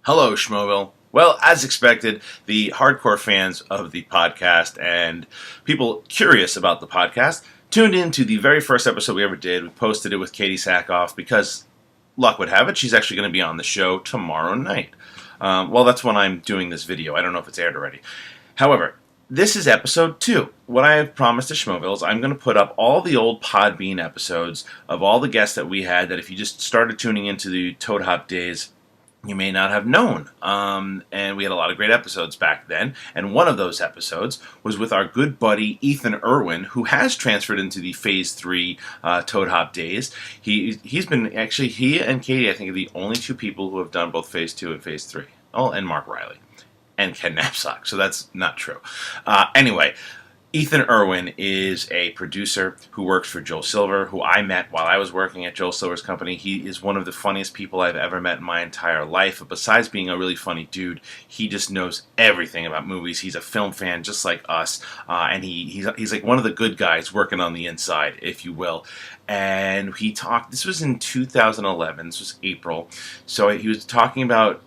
Hello, Schmoeville. Well, as expected, the hardcore fans of the podcast and people curious about the podcast tuned in to the very first episode we ever did. We posted it with Katie Sackhoff because, luck would have it, she's actually going to be on the show tomorrow night. Well, that's when I'm doing this video. I don't know if it's aired already. However, this is episode 2. What I have promised to Schmoeville is I'm going to put up all the old Podbean episodes of all the guests that we had that if you just started tuning into the Toad Hop days, you may not have known. And we had a lot of great episodes back then. And one of those episodes was with our good buddy Ethan Irwin, who has transferred into the Phase 3 Toad Hop days. He's been, actually, he and Katie, I think, are the only two people who have done both Phase 2 and Phase 3. Oh, and Mark Riley. And Ken Knapsack. So that's not true. Anyway, Ethan Irwin is a producer who works for Joel Silver, who I met while I was working at Joel Silver's company. He is one of the funniest people I've ever met in my entire life. But besides being a really funny dude, he just knows everything about movies. He's a film fan just like us. And he's like one of the good guys working on the inside, if you will. And he talked, this was in 2011, this was April, so he was talking about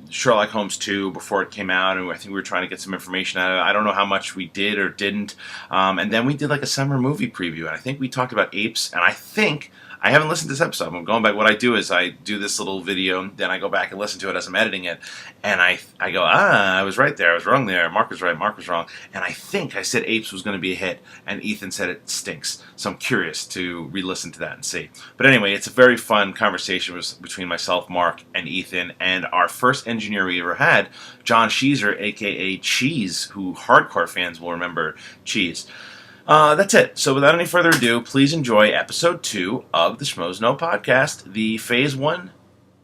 Sherlock Holmes 2 before it came out, and I think we were trying to get some information out of it. I don't know how much we did or didn't, and then we did like a summer movie preview, and I think we talked about Apes, and I haven't listened to this episode. I'm going back. What I do is I do this little video, then I go back and listen to it as I'm editing it, and I go, I was right there, I was wrong there, Mark was right, Mark was wrong, and I think I said Apes was going to be a hit, and Ethan said it stinks, so I'm curious to re-listen to that and see. But anyway, it's a very fun conversation between myself, Mark, and Ethan, and our first engineer we ever had, John Sheezer, a.k.a. Cheese, who hardcore fans will remember Cheese. That's it. So without any further ado, please enjoy episode 2 of the Schmoes Know podcast, the Phase 1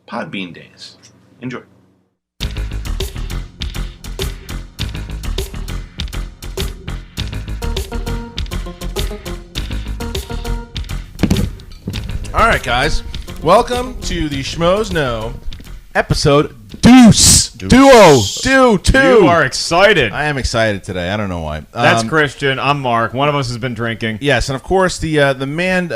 Podbean days. Enjoy. All right, guys. Welcome to the Schmoes Know episode Deuce. Duo. Two. You are excited. I am excited today. I don't know why. That's Christian. I'm Mark. One of us has been drinking. Yes, and of course the man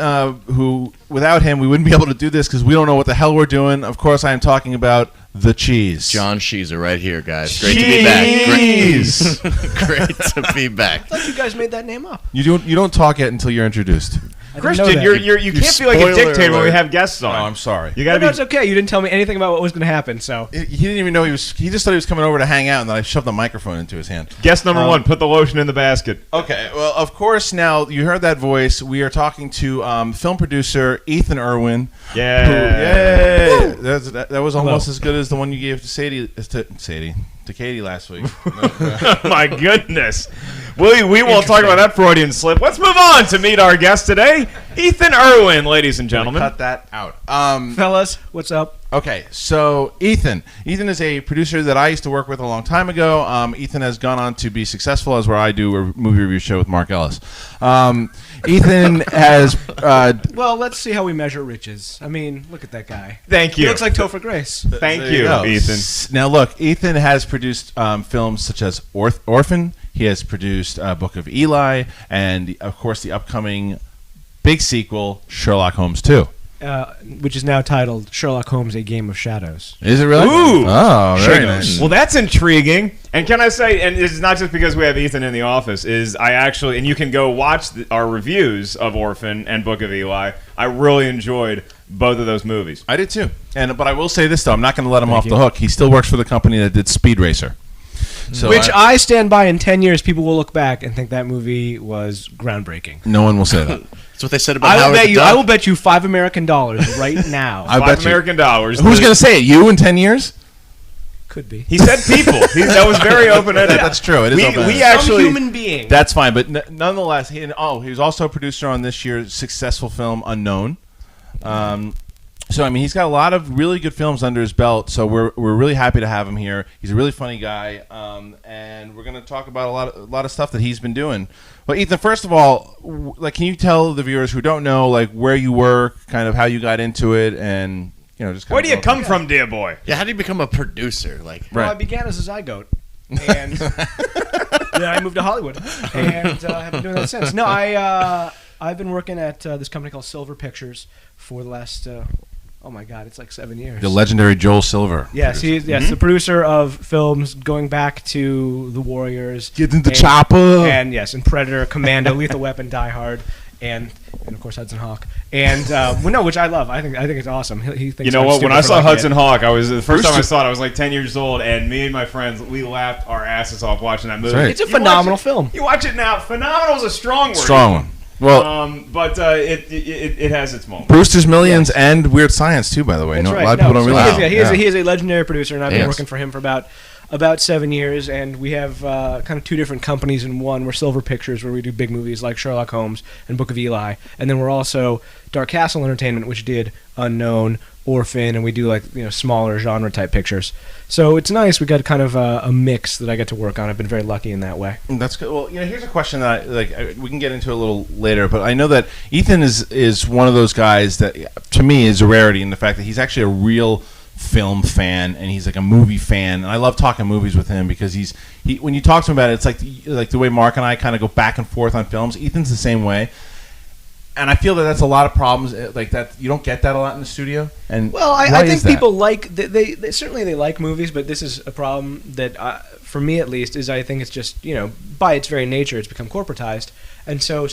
who, without him, we wouldn't be able to do this because we don't know what the hell we're doing. Of course, I am talking about the Cheese. John Sheezer right here, guys. Great to be back. Great to be back. I thought you guys made that name up. You don't talk yet until you're introduced. Christian, you can't be like a dictator when we have guests on. Oh, I'm sorry. You gotta No, it's okay. You didn't tell me anything about what was going to happen, so. He didn't even know he just thought he was coming over to hang out, and then I shoved the microphone into his hand. Guest number 1, put the lotion in the basket. Okay, well, of course, now you heard that voice. We are talking to film producer Ethan Irwin. Yeah. That was almost as good as the one you gave to Katie last week. My goodness. We won't talk about that Freudian slip. Let's move on to meet our guest today, Ethan Irwin, ladies and gentlemen. Cut that out. Fellas, what's up? Okay, so Ethan is a producer that I used to work with a long time ago. Ethan has gone on to be successful as where I do a movie review show with Mark Ellis. Ethan has... Well, let's see how we measure riches. I mean, look at that guy. Thank you. He looks like Topher Grace. Thank you, Ethan. Now, look, Ethan has produced films such as Orphan. He has produced Book of Eli, and, of course, the upcoming big sequel, Sherlock Holmes 2. Which is now titled Sherlock Holmes: A Game of Shadows. Is it really? Ooh. Oh, very nice. Well, that's intriguing. And can I say, and it's not just because we have Ethan in the office, and you can go watch our reviews of Orphan and Book of Eli. I really enjoyed both of those movies. I did too. But I will say this, though. I'm not going to let him off the hook. He still works for the company that did Speed Racer. So Which I stand by. In 10 years, people will look back and think that movie was groundbreaking. No one will say that. That's what they said about Howard the Duck. I will bet you $5 American right now. $5 American. Who's going to say it? You in 10 years? Could be. He said people. That was very open-ended. That's true. It is open-ended. We actually, some human being. That's fine, but nonetheless, he was also a producer on this year's successful film Unknown. So I mean, he's got a lot of really good films under his belt. So we're really happy to have him here. He's a really funny guy, and we're going to talk about a lot of stuff that he's been doing. Well, Ethan, first of all, can you tell the viewers who don't know where you work, kind of how you got into it, and just where do you come from, dear boy? Yeah, how do you become a producer? Well, I began as a zygote, and then I moved to Hollywood, and have been doing that since. No, I've been working at this company called Silver Pictures for the last Oh my God, it's like 7 years. The legendary Joel Silver. Yes, he's the producer of films going back to The Warriors. Get into Chopper. And and Predator, Commando, Lethal Weapon, Die Hard, and of course Hudson Hawk. And which I love. I think it's awesome. He thinks You know I'm what? stupid When I for saw liking Hudson it. Hawk, the first time I saw it, I was like 10 years old, and me and my friends, we laughed our asses off watching that movie. Right. It's a phenomenal film. You watch it now. Phenomenal is a strong word. Strong one. Well, but it has its moments. Brewster's Millions and Weird Science too, by the way. That's A right. lot of people don't realize. He is a legendary producer, and I've been Yes. working for him for about 7 years. And we have kind of two different companies in one. We're Silver Pictures, where we do big movies like Sherlock Holmes and Book of Eli, and then we're also Dark Castle Entertainment, which did Unknown, Orphan, and we do like smaller genre type pictures. So it's nice. We got kind of a mix that I get to work on. I've been very lucky in that way. That's good. Well, here's a question that we can get into a little later, but I know that Ethan is one of those guys that, to me, is a rarity in the fact that he's actually a real film fan, and he's like a movie fan, and I love talking movies with him because he when you talk to him about it, it's like the way Mark and I kind of go back and forth on films. Ethan's the same way. And I feel that that's a lot of problems like that. You don't get that a lot in the studio. And well, I think people like they certainly they like movies, but this is a problem that for me at least is I think it's just by its very nature it's become corporatized, and so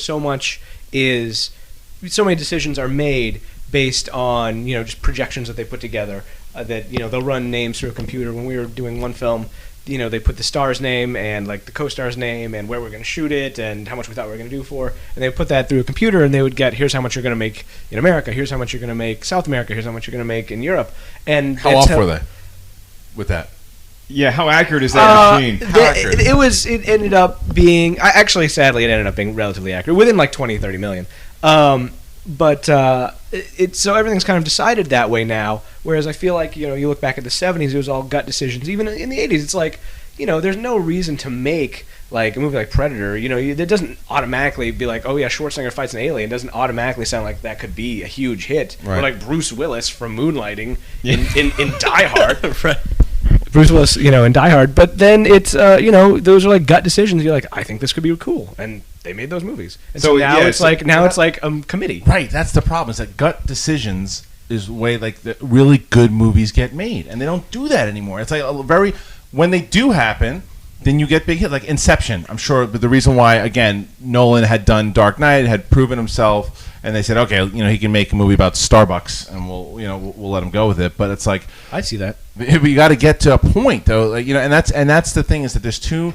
many decisions are made based on just projections that they put together. That they'll run names through a computer. When we were doing one film, they put the star's name and like the co-star's name and where we're going to shoot it and how much we thought we were going to do for, and they would put that through a computer, and they would get, here's how much you're going to make in America, here's how much you're going to make South America, here's how much you're going to make in Europe. And how off were they with that? Yeah, how accurate is that machine? It ended up being, sadly, it ended up being relatively accurate, within like 20, 30 million. But so everything's kind of decided that way now. Whereas I feel like you look back at the 70s, it was all gut decisions. Even in the 80s, it's like there's no reason to make like a movie like Predator. It doesn't automatically be like, oh yeah, Schwarzenegger fights an alien. It doesn't automatically sound like that could be a huge hit. Right. Or like Bruce Willis from Moonlighting in Die Hard. Right. Bruce Willis, in Die Hard. But then it's those are like gut decisions. You're like, I think this could be cool, and they made those movies. And so now it's like a committee. Right, that's the problem. Is that gut decisions is the way like the really good movies get made, and they don't do that anymore. It's like when they do happen, then you get big hits like Inception. I'm sure, but the reason why again Nolan had done Dark Knight, had proven himself, and they said, okay, he can make a movie about Starbucks, and we'll let him go with it. But it's like I'd see that. But you got to get to a point though, like, and that's the thing is that there's too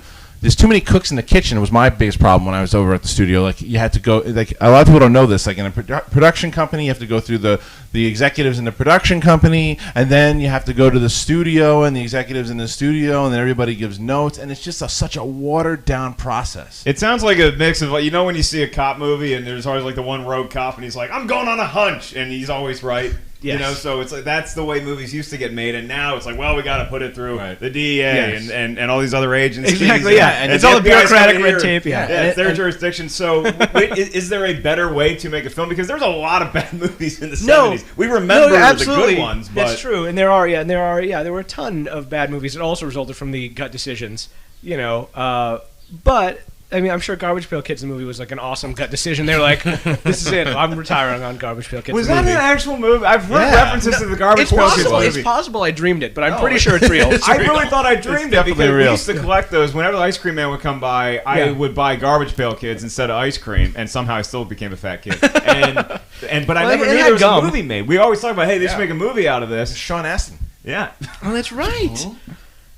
many cooks in the kitchen. It was my biggest problem when I was over at the studio. Like you had to go. Like a lot of people don't know this. Like in a production company, you have to go through the executives in the production company, and then you have to go to the studio and the executives in the studio, and then everybody gives notes, and it's just such a watered down process. It sounds like a mix of like when you see a cop movie and there's always like the one rogue cop and he's like, I'm going on a hunch, and he's always right. Yes. So it's like that's the way movies used to get made, and now it's like, well, we got to put it through the DEA Yes. and all these other agencies. Exactly, yeah. And it's all the bureaucratic FBI red tape, yeah. It's their jurisdiction. So, is there a better way to make a film? Because there's a lot of bad movies in the 70s. We remember the good ones, but that's true. And there were a ton of bad movies that also resulted from the gut decisions. But I mean, I'm sure Garbage Pail Kids the movie was like an awesome gut decision. They were like, "This is it. I'm retiring on Garbage Pail Kids." Was the that movie. an actual movie? I've heard references to the Garbage Pail Kids movie. It's possible I dreamed it, but I'm pretty sure it's real. I really thought I dreamed it because we real. used to collect those. Whenever the ice cream man would come by, I would buy Garbage Pail Kids instead of ice cream, and somehow I still became a fat kid. But I never knew there was a movie made. We always talk about, hey, they should make a movie out of this. Sean Astin. Yeah. Oh, that's right.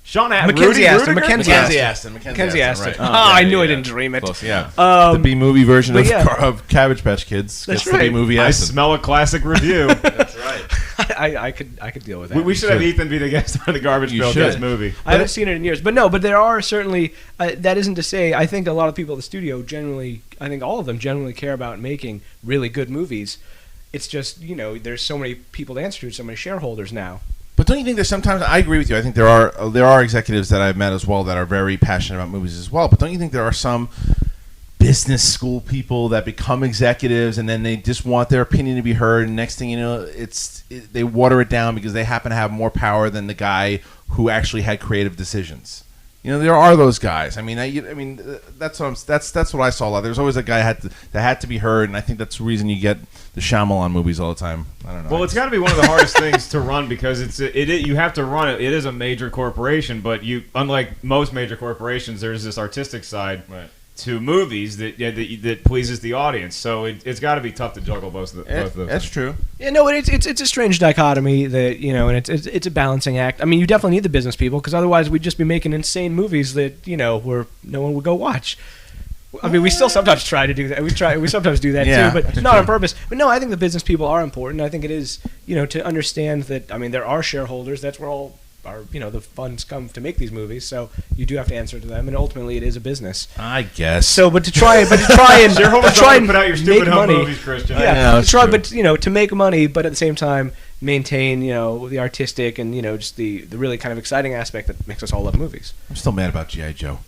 Sean Astin. Mackenzie Astin. Mackenzie Astin. Right. I knew I didn't dream it. Close, yeah. The B movie version of Cabbage Patch Kids. That's gets right. The B movie I Astin. smell a classic review. That's right. I could deal with that. We should have Ethan be the guest on the Garbage Pail Kids movie. I haven't seen it in years, but there are certainly. That isn't to say. I think a lot of people at the studio generally. I think all of them generally care about making really good movies. It's just there's so many people to answer to, so many shareholders now. But don't you think there's sometimes, I agree with you, I think there are executives that I've met as well that are very passionate about movies as well, but don't you think there are some business school people that become executives and then they just want their opinion to be heard, and next thing you know, they water it down because they happen to have more power than the guy who actually had creative decisions? there are those guys. I mean, that's what I saw a lot. There's always a guy that had to be heard, and I think that's the reason you get the Shyamalan movies all the time. I don't know. Well, it's got to be one of the hardest things to run because you have to run it. It is a major corporation, but unlike most major corporations, there's this artistic side to movies that pleases the audience. So it's got to be tough to juggle both of those. That's true. Yeah, no, it's a strange dichotomy that and it's a balancing act. I mean, you definitely need the business people because otherwise we'd just be making insane movies that where no one would go watch. I mean, we still sometimes try to do that. We sometimes do that too, but not on purpose. But no, I think the business people are important. I think it is to understand that. I mean, there are shareholders. That's where all the funds come to make these movies. So you do have to answer to them, and ultimately it is a business. I guess. So, but to try and put out your stupid home money, movies, Christian. Yeah, but to make money, but at the same time maintain the artistic and just the really kind of exciting aspect that makes us all love movies. I'm still mad about G.I. Joe.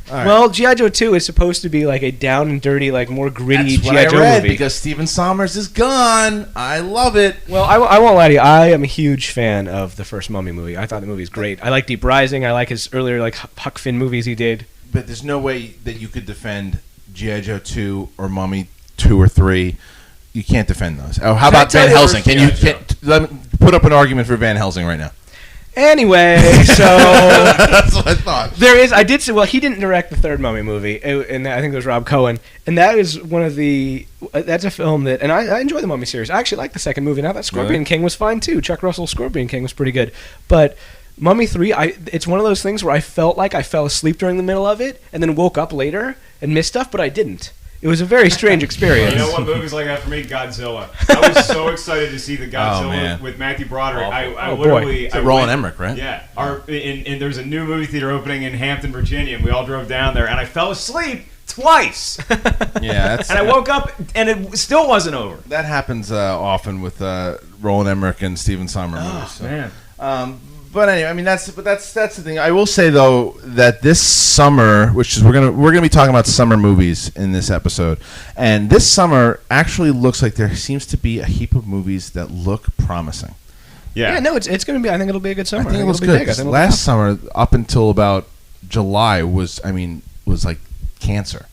Right. Well, G.I. Joe 2 is supposed to be like a down and dirty, like more gritty G.I. Joe movie. Because Stephen Sommers is gone. I love it. Well, I won't lie to you. I am a huge fan of the first Mummy movie. I thought the movie was great. I like Deep Rising. I like his earlier Huck Finn movies he did. But there's no way that you could defend G.I. Joe 2 or Mummy 2 or 3. You can't defend those. Oh, how about Van Helsing? Let me put up an argument for Van Helsing right now. Anyway, so that's what I thought. I did say, well, he didn't direct the third Mummy movie, and I think it was Rob Cohen, and that is that's a film that, and I enjoy the Mummy series. I actually like the second movie, and I thought Scorpion King was fine too. Chuck Russell's Scorpion King was pretty good, but Mummy 3, it's one of those things where I felt like I fell asleep during the middle of it, and then woke up later and missed stuff, but I didn't. It was a very strange experience. You know what movies like that for me? Godzilla. I was so excited to see the Godzilla with Matthew Broderick. I literally... It's Roland Emmerich, right? Yeah. And there's a new movie theater opening in Hampton, Virginia, and we all drove down there, and I fell asleep twice. Yeah, and I woke up, and it still wasn't over. That happens often with Roland Emmerich and Stephen Sommers movies. So. Man. But anyway, I mean that's the thing. I will say though that this summer, which is we're gonna be talking about summer movies in this episode, and this summer actually looks like there seems to be a heap of movies that look promising. Yeah, no, it's gonna be. I think it'll be a good summer. I think it looks good. Last summer, up until about July, was like cancer.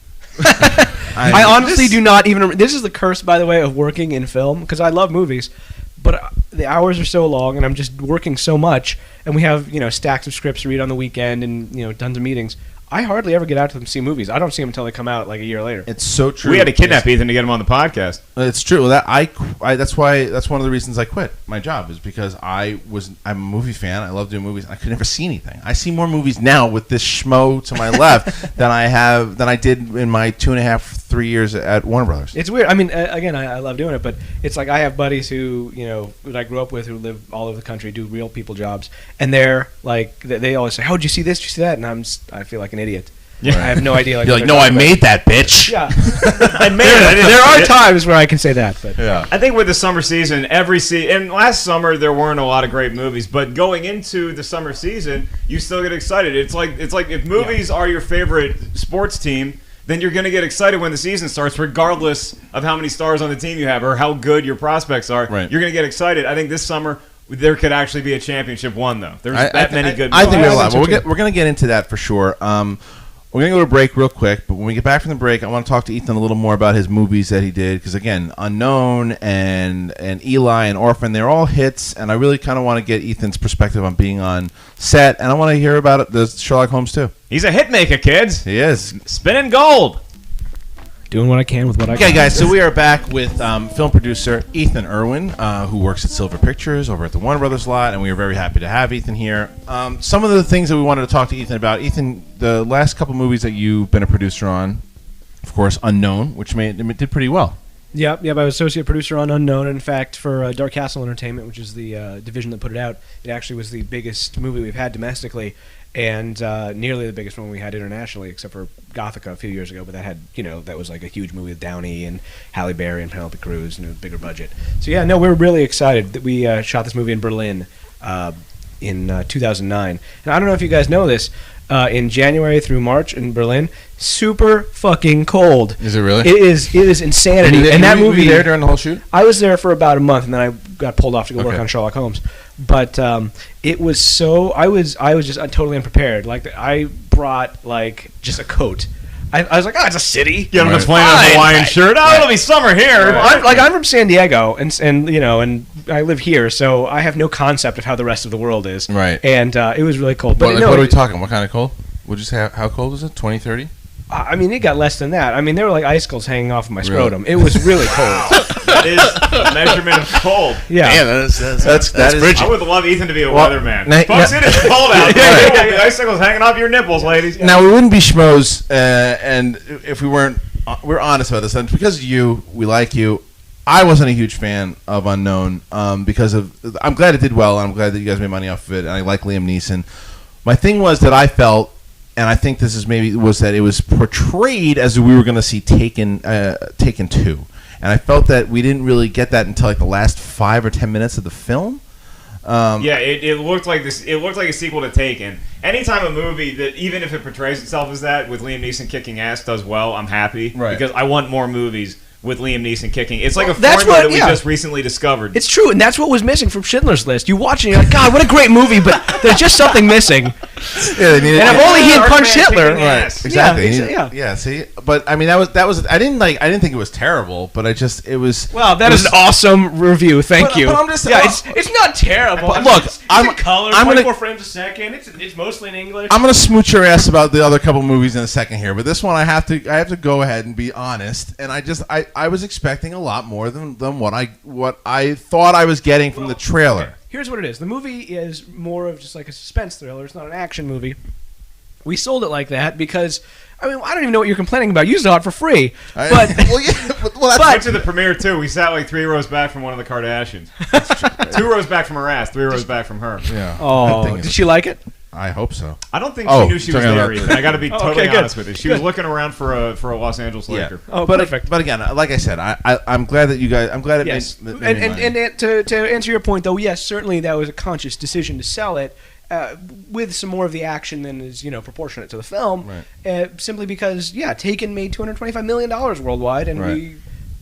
I honestly do not even. This is the curse, by the way, of working in film because I love movies. But the hours are so long, and I'm just working so much, and we have stacks of scripts to read on the weekend, and tons of meetings. I hardly ever get out to them see movies. I don't see them until they come out like a year later. It's so true. We had to kidnap Ethan to get him on the podcast. It's true. That's one of the reasons I quit my job is because I'm a movie fan. I love doing movies. And I could never see anything. I see more movies now with this schmo to my left than I did in my 2.5-3 years at Warner Brothers. It's weird. I mean, again, I love doing it, but it's like I have buddies who that I grew up with who live all over the country, do real people jobs, and they're like they always say, "Oh, did you see this? Did you see that?" And I feel like an idiot. Yeah. I have no idea. You're like, no, I made that, bitch. Yeah, I made it. There are times where I can say that, but yeah. I think with the summer season, and last summer there weren't a lot of great movies, but going into the summer season, you still get excited. It's like if movies are your favorite sports team, then you're going to get excited when the season starts, regardless of how many stars on the team you have or how good your prospects are. Right. You're going to get excited. I think this summer there could actually be a championship won, though. There's many good movies. I think there's a lot. Well, we're going to get into that for sure. We're going to go to a break real quick, but when we get back from the break, I want to talk to Ethan a little more about his movies that he did, because, again, Unknown and Eli and Orphan, they're all hits, and I really kind of want to get Ethan's perspective on being on set, and I want to hear about the Sherlock Holmes, too. He's a hit maker, kids. He is. Spinning gold. Doing what I can with what I can. Okay, guys, so we are back with film producer Ethan Irwin, who works at Silver Pictures over at the Warner Brothers lot, and we are very happy to have Ethan here. Some of the things that we wanted to talk to Ethan about. Ethan, the last couple movies that you've been a producer on, of course, Unknown, which did pretty well. Yep, I was associate producer on Unknown. In fact, for Dark Castle Entertainment, which is the division that put it out, it actually was the biggest movie we've had domestically, and nearly the biggest one we had internationally, except for Gothica a few years ago. But that had, that was like a huge movie with Downey and Halle Berry and Penelope Cruz, and a bigger budget. So yeah, no, we're really excited that we shot this movie in Berlin in 2009. And I don't know if you guys know this. In January through March in Berlin, super fucking cold. Is it really? It is insanity. And that movie, were you there during the whole shoot? I was there for about a month, and then I got pulled off to go work on Sherlock Holmes. but it was so I was just totally unprepared. Like I brought like just a coat. I was like, oh, it's a city. Get him to play in a Hawaiian shirt. Oh, it'll be summer here. Well, I'm from San Diego, and you know, and I live here, so I have no concept of how the rest of the world is. Right. And it was really cold. But what are we talking? What kind of cold? Would you say how cold was it? 20, 30? I mean, it got less than that. I mean, there were like icicles hanging off of my scrotum. It was really cold. That is a measurement of cold. Yeah. Yeah, that's frigid. I would love Ethan to be a weatherman. Now- Folks, it is cold out there. There will be icicles hanging off your nipples, ladies. Now, we wouldn't be schmoes, and if we weren't, we're honest about this. And because of you, we like you. I wasn't a huge fan of Unknown because of. I'm glad it did well, and I'm glad that you guys made money off of it. And I like Liam Neeson. My thing was that I felt, and I think this is was that it was portrayed as we were going to see Taken 2. And I felt that we didn't really get that until like the last 5 or 10 minutes of the film. It looked like this. It looked like a sequel to Taken. Anytime a movie that, even if it portrays itself as that, with Liam Neeson kicking ass, does well, I'm happy. Right. Because I want more movies with Liam Neeson kking. It's like a that's formula that what- we yeah. just recently discovered. It's true, and that's what was missing from Schindler's List. You watch it, and you're like, God, what a great movie, but there's just something missing. Yeah, they needed, And if only he had Our punched man Hitler. kicking ass. Exactly. Yeah. See, but I mean, that was. I didn't think it was terrible, but it was. Wow, that it is was- an awesome review. Thank But- you. but I'm just- yeah, it's not terrible. But look, it's I'm- in color, I'm gonna- 24 frames a second. It's mostly in English. I'm gonna smooch your ass about the other couple movies in a second here, but this one I have to go ahead and be honest. And I was expecting a lot more than what I thought I was getting from the trailer. Here's what it is. The movie is more of just like a suspense thriller. It's not an action movie. We sold it like that because, I mean, I don't even know what you're complaining about. You saw it for free. But Went to the premiere too. We sat like 3 rows back from one of the Kardashians. 2 rows back from her ass, 3 rows back from her. Yeah. oh, did she like it? I hope so. I don't think Oh, she knew she was talking there. about- Ethan. I got to be totally good. honest with you. She was looking around for a Los Angeles Laker. Oh, but perfect. But again, like I said, I'm glad that you guys. I'm glad it Yes, made and to answer your point, though, yes, certainly that was a conscious decision to sell it with some more of the action than is proportionate to the film. Right. Simply because, Taken made $225 million worldwide, and Right. we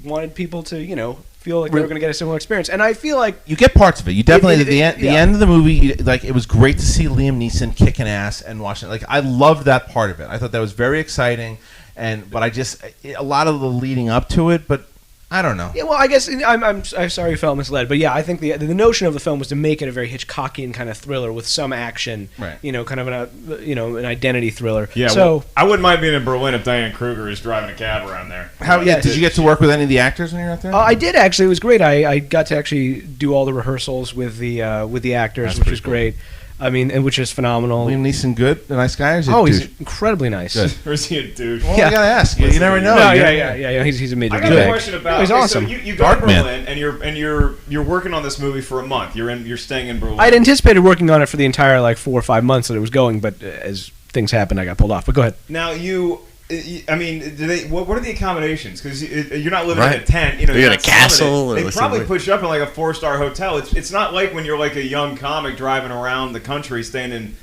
wanted people to feel like they were going to get a similar experience. And I feel like You get parts of it. You definitely It- the yeah. end of the movie. Like it was great to see Liam Neeson kicking ass and watching. Like I loved that part of it. I thought that was very exciting. But I just a lot of the leading up to it. But I don't know. Yeah, well, I guess I'm sorry you felt misled, but yeah, I think the notion of the film was to make it a very Hitchcockian kind of thriller with some action, Right. Kind of an identity thriller. Yeah, So well, I wouldn't mind being in Berlin if Diane Kruger is driving a cab around there. Did you get to work with any of the actors when you were out there? I did actually. It was great. I got to actually do all the rehearsals with the actors, That's which pretty was cool. great. I mean, and which is phenomenal. Liam Neeson, good, a nice guy. Or is he a Oh, douche? he's incredibly nice. Good. Or is he a dude? Well, Yeah. you gotta ask. You never know. No, You- yeah. He's a major I got a bag. question about. He's okay, awesome. So you go to Dark man. Berlin and you're working on this movie for a month. You're staying in Berlin. I'd anticipated working on it for the entire 4 or 5 months that it was going, but as things happened, I got pulled off. But go ahead. Now I mean, what are the accommodations? Because you're not living Right. in a tent. You're in you're a not castle selling it. or They something probably like- put you up in like a 4-star hotel. It's not like when you're like a young comic driving around the country, staying in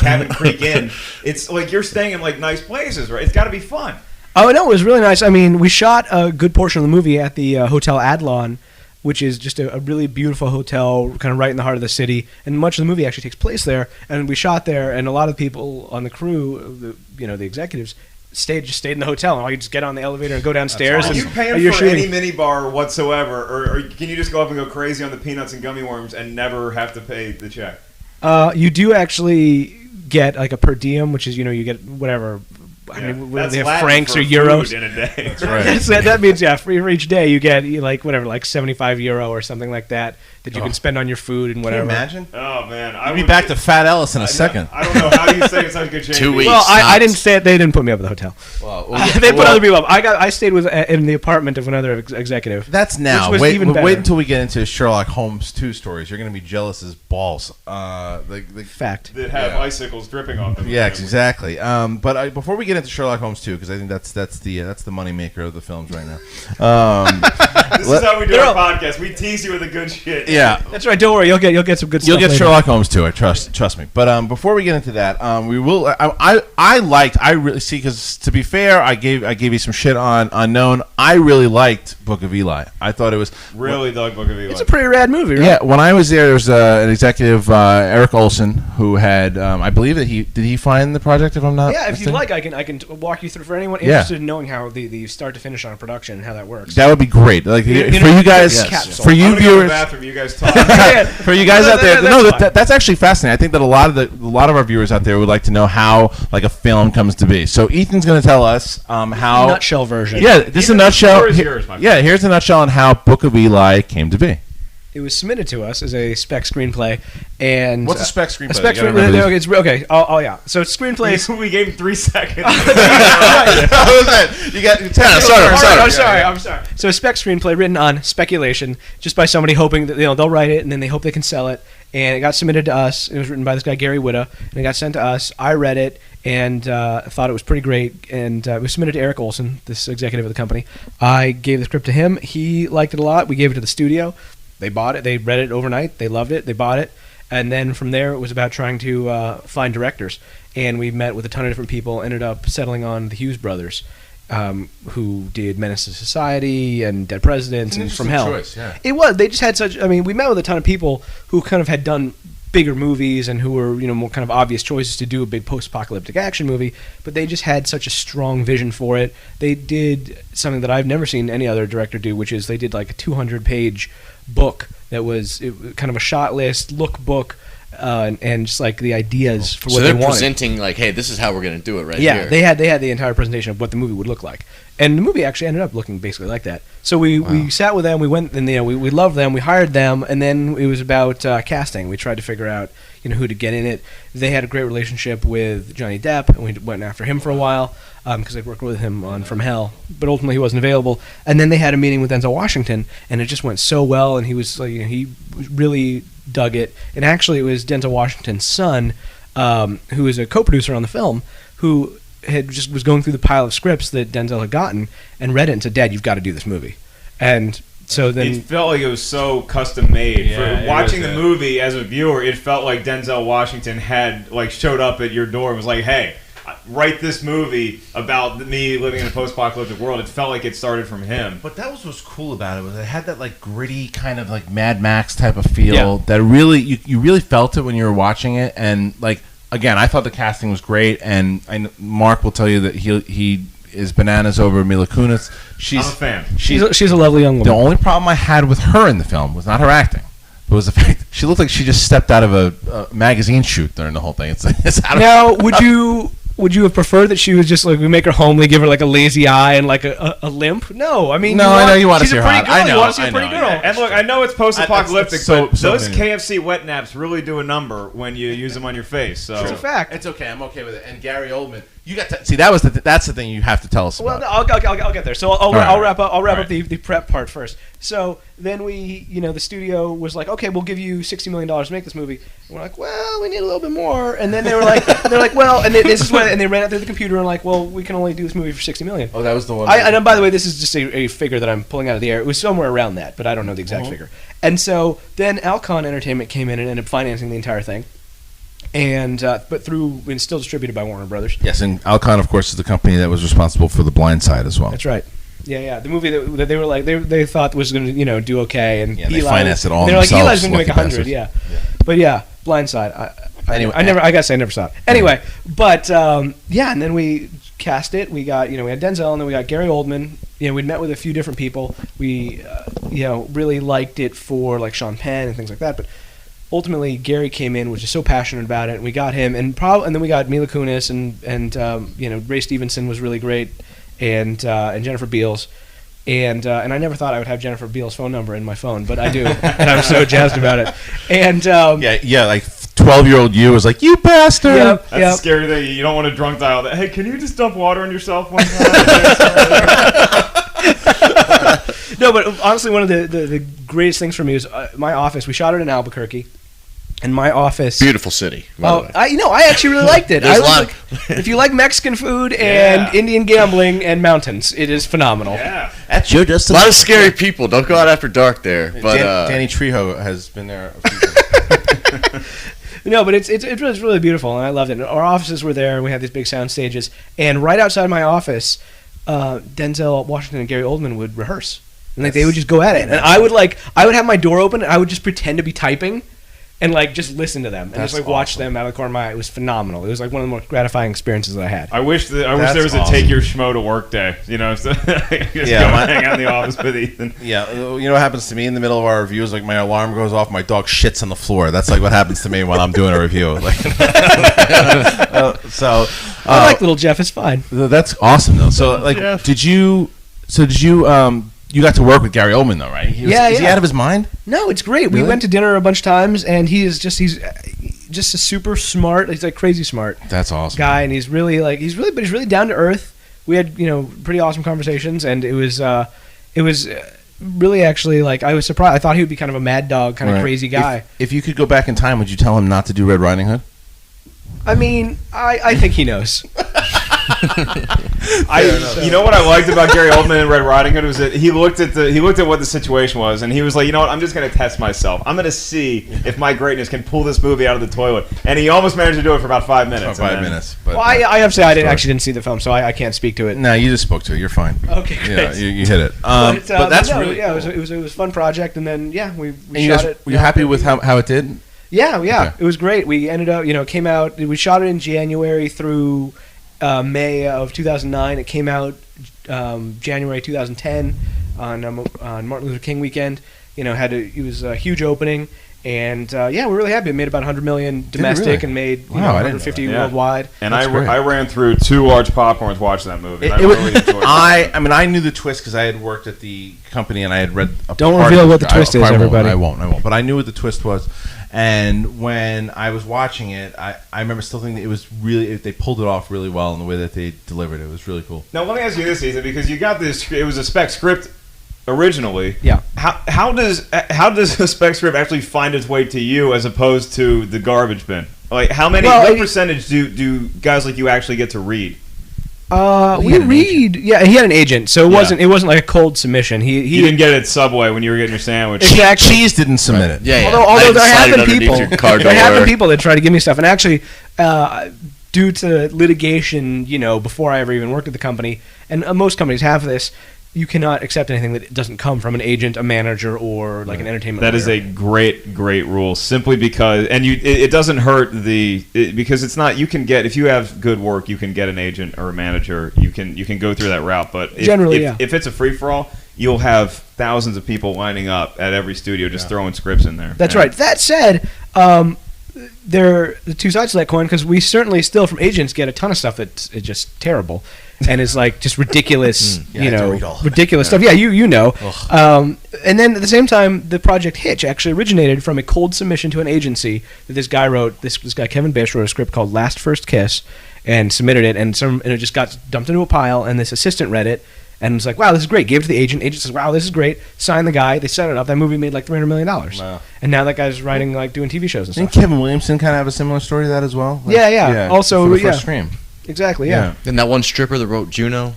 Cabin Creek Inn. It's like you're staying in like nice places, right? It's got to be fun. Oh, no, it was really nice. I mean, we shot a good portion of the movie at the Hotel Adlon, which is just a really beautiful hotel, kind of right in the heart of the city. And much of the movie actually takes place there. And we shot there, and a lot of the people on the crew, the executives, stayed in the hotel. And all you just get on the elevator and go downstairs. Are and you paying you're for shooting. any minibar whatsoever, or can you just go up and go crazy on the peanuts and gummy worms and never have to pay the check? You do actually get like a per diem, which is you get whatever. I mean, whether That's they have Latin francs for or euros. food in a day. That means for each day you get like €75 or something like that you can spend on your food and Can you whatever. imagine? Oh man, I'll be back to Fat Ellis in a second. I don't know how you stay in such good shape. 2 weeks. Well, I Tops. didn't stay. They didn't put me up at the hotel. They put other people up. I stayed in the apartment of another executive. That's now. Which was even better. Wait until we get into Sherlock Holmes 2 stories. You're going to be jealous as balls. Fact. That have icicles dripping off them. Yeah, exactly. But before we get into Sherlock Holmes 2, because I think that's the moneymaker of the films right now. This is how we do our podcast. We tease you with the good shit. Yeah. That's right. Don't worry. You'll get some good stuff. You'll get later. Sherlock Holmes too. Trust me. But before we get into that, we will. I really see, because to be fair, I gave you some shit on Unknown. I really liked Book of Eli. I thought it was Really dug Book of Eli. It's a pretty rad movie, right? Yeah. When I was there was an executive, Eric Olson, who had I believe that he find the project, if I'm not. Yeah, if mistaken? you'd like, I can walk you through for anyone interested in knowing how the start to finish on a production and how that works. That would be great. Like for you guys, for you I'm gonna go to the viewers. bathroom. You guys talk. For you guys out there, that's that's actually fascinating. I think that a lot of our viewers out there would like to know how like a film comes to be. So Ethan's going to tell us how nutshell version. Yeah, this is a nutshell. floor is yours, my friend. Yeah, here's a nutshell on how Book of Eli came to be. It was submitted to us as a spec screenplay, and What's a spec screenplay? A spec You gotta remember screenplay. this. Okay, okay. Oh yeah. So screenplays. We gave him 3 seconds. You got I'm sorry. So a spec screenplay written on speculation, just by somebody hoping that they'll write it and then they hope they can sell it. And it got submitted to us. It was written by this guy Gary Whitta, and it got sent to us. I read it and thought it was pretty great. And it was submitted to Eric Olson, this executive of the company. I gave the script to him. He liked it a lot. We gave it to the studio. They bought it. They read it overnight. They loved it. They bought it. And then from there, it was about trying to find directors. And we met with a ton of different people. Ended up settling on the Hughes brothers, who did Menace to Society and Dead Presidents and From Hell. Choice, yeah. It was. They just had such. I mean, we met with a ton of people who kind of had done bigger movies and who were, more kind of obvious choices to do a big post-apocalyptic action movie, but they just had such a strong vision for it. They did something that I've never seen any other director do, which is they did like a 200-page book that was kind of a shot list, look book, and just like the ideas for what So they they're wanted. presenting like, hey, this is how we're going to do it right Yeah, here. they had the entire presentation of what the movie would look like, and the movie actually ended up looking basically like that. So we sat with them, we went, and we loved them, we hired them, and then it was about casting. We tried to figure out who to get in it. They had a great relationship with Johnny Depp, and we went after him for a while because I'd worked with him on From Hell, but ultimately he wasn't available. And then they had a meeting with Denzel Washington, and it just went so well, and he was like, he really dug it. And actually, it was Denzel Washington's son, who is a co-producer on the film, who was going through the pile of scripts that Denzel had gotten and read it and said, "Dad, you've got to do this movie." And so then it felt like it was so custom made. Yeah, For watching the movie as a viewer, it felt like Denzel Washington had like showed up at your door and was like, "Hey, write this movie about me living in a post-apocalyptic world." It felt like it started from him. But that was what's cool about it, was it had that like gritty kind of like Mad Max type of feel Yeah. that really you really felt it when you were watching it. And like again, I thought the casting was great, and Mark will tell you that he is bananas over Mila Kunis. I'm a fan. she's a lovely young The woman. only problem I had with her in the film was not her acting. It was the fact that she looked like she just stepped out of a magazine shoot during the whole thing. It's out of Now, would you have preferred that she was just like, we make her homely, give her like a lazy eye and like a limp? No, I mean, No, I know you wanna she's see a her pretty hot. I girl. You know, want to see a I pretty know, girl. yeah. And look, I know it's post-apocalyptic, So but those many- KFC wet naps really do a number when you use them on your face. So It's a fact. It's okay. I'm okay with it. And Gary Oldman, you got to see that's the thing you have to tell us Well, about. no, I'll get there. So I'll right. wrap up. I'll wrap All up the prep part first. So then we, the studio was like, okay, we'll give you $60 million to make this movie. And we're like, well, we need a little bit more. And then they were like, well, and this is when, and they ran out through the computer and like, well, we can only do this movie for $60 million. Oh, that was the one. And by the way, this is just a figure that I'm pulling out of the air. It was somewhere around that, but I don't know the exact figure. And so then Alcon Entertainment came in and ended up financing the entire thing. And but it's still distributed by Warner Brothers. Yes, and Alcon, of course, is the company that was responsible for The Blind Side as well. That's right. Yeah. The movie that they were like they thought was going to do okay, and Yeah, they Eli, financed it all They're like, themselves, Eli's going to make lucky 100. bastards. Yeah. But yeah, Blindside. Anyway, I gotta say I never saw it. Anyway, but and then we cast it. We got we had Denzel, and then we got Gary Oldman. We'd met with a few different people. We really liked it for like Sean Penn and things like that, but. Ultimately, Gary came in, was just so passionate about it, and we got him, and then we got Mila Kunis, and Ray Stevenson was really great, and Jennifer Beals, and I never thought I would have Jennifer Beals' phone number in my phone, but I do, and I'm so jazzed about it, and like 12-year-old you was like, you bastard. that's a scary thing. You don't want to drunk dial that. Hey, can you just dump water on yourself one time? No, but honestly, one of the greatest things for me is my office. We shot it in Albuquerque, and my office. Beautiful city. By the way. I actually really liked it. There's a was lot if you like Mexican food and Indian gambling and mountains, it is phenomenal. Yeah. You're just a lot of scary people. Don't go out after dark there. But Danny Trejo has been there a few times. No, but it's really beautiful, and I loved it. Our offices were there, and we had these big sound stages. And right outside my office, Denzel Washington and Gary Oldman would rehearse, and they would just go at it. And I would have my door open, and I would just pretend to be typing, and just listen to them, and just watch them out of the corner of my eye. It was phenomenal. It was one of the most gratifying experiences that I had. I wish there was a take your schmo to work day. So just go hang out in the office with Ethan. Yeah, you know what happens to me in the middle of our reviews? My alarm goes off, my dog shits on the floor. That's what happens to me when I'm doing a review. I like little Jeff. It's fine. That's awesome though. So did you you got to work with Gary Oldman though, right? Is he out of his mind? No, it's great. Really? We went to dinner a bunch of times, and he's just a super smart. He's crazy smart. That's awesome guy, and he's really down to earth. We had pretty awesome conversations, and it was really actually I was surprised. I thought he would be kind of a mad dog, kind of crazy guy. If you could go back in time, would you tell him not to do Red Riding Hood? I mean, I think he knows. You know what I liked about Gary Oldman and Red Riding Hood was that he looked at what the situation was, and he was like, you know what, I'm just going to test myself. I'm going to see if my greatness can pull this movie out of the toilet. And he almost managed to do it for about 5 minutes. But I have to say I didn't see the film, so I can't speak to it. No, you just spoke to it. You're fine. Okay, great. Yeah, you hit it. But that's really cool. It was a fun project, and then we and shot it. Were you happy with how it did? Yeah, Okay. It was great. We ended up, came out. We shot it in January through May of 2009. It came out January 2010 on Martin Luther King weekend. It was a huge opening, and we're really happy. It made about $100 million domestic really? and made $150 Yeah. worldwide. And I ran through 2 large popcorns watching that movie. I really enjoyed it. I knew the twist because I had worked at the company and I had read. Don't reveal what the twist is, everybody. I won't. But I knew what the twist was. And when I was watching it, I remember still thinking that it was really, they pulled it off really well in the way that they delivered it. It was really cool. Now, let me ask you this, Ethan, because you got this, it was a spec script originally. Yeah. How does a spec script actually find its way to you as opposed to the garbage bin? What percentage do guys like you actually get to read? We read. Yeah, he had an agent, so it wasn't like a cold submission. He didn't get it at Subway when you were getting your sandwich. Exactly. Cheese didn't submit it. Yeah. Although there have been people that try to give me stuff, and actually, due to litigation, before I ever even worked at the company, and most companies have this. You cannot accept anything that doesn't come from an agent, a manager, or an entertainment lawyer. That is a great rule. Simply because, and it doesn't hurt because it's not. You can get, if you have good work, you can get an agent or a manager. You can go through that route. But if it's a free for all, you'll have thousands of people lining up at every studio just throwing scripts in there. That's right. That said, there are the two sides to that coin, because we certainly still from agents get a ton of stuff that's just terrible. And is just ridiculous, ridiculous stuff. Yeah, you know. And then at the same time, the Project Hitch actually originated from a cold submission to an agency that this guy wrote. This guy Kevin Bish wrote a script called Last First Kiss, and submitted it, and it just got dumped into a pile. And this assistant read it and was like, "Wow, this is great." Gave it to the agent. Agent says, "Wow, this is great." Signed the guy. They set it up. That movie made $300 million. Wow. And now that guy's writing doing TV shows and stuff. Didn't Kevin Williamson kind of have a similar story to that as well? Yeah. Also, for the first Scream. Exactly, yeah. And that one stripper that wrote Juno?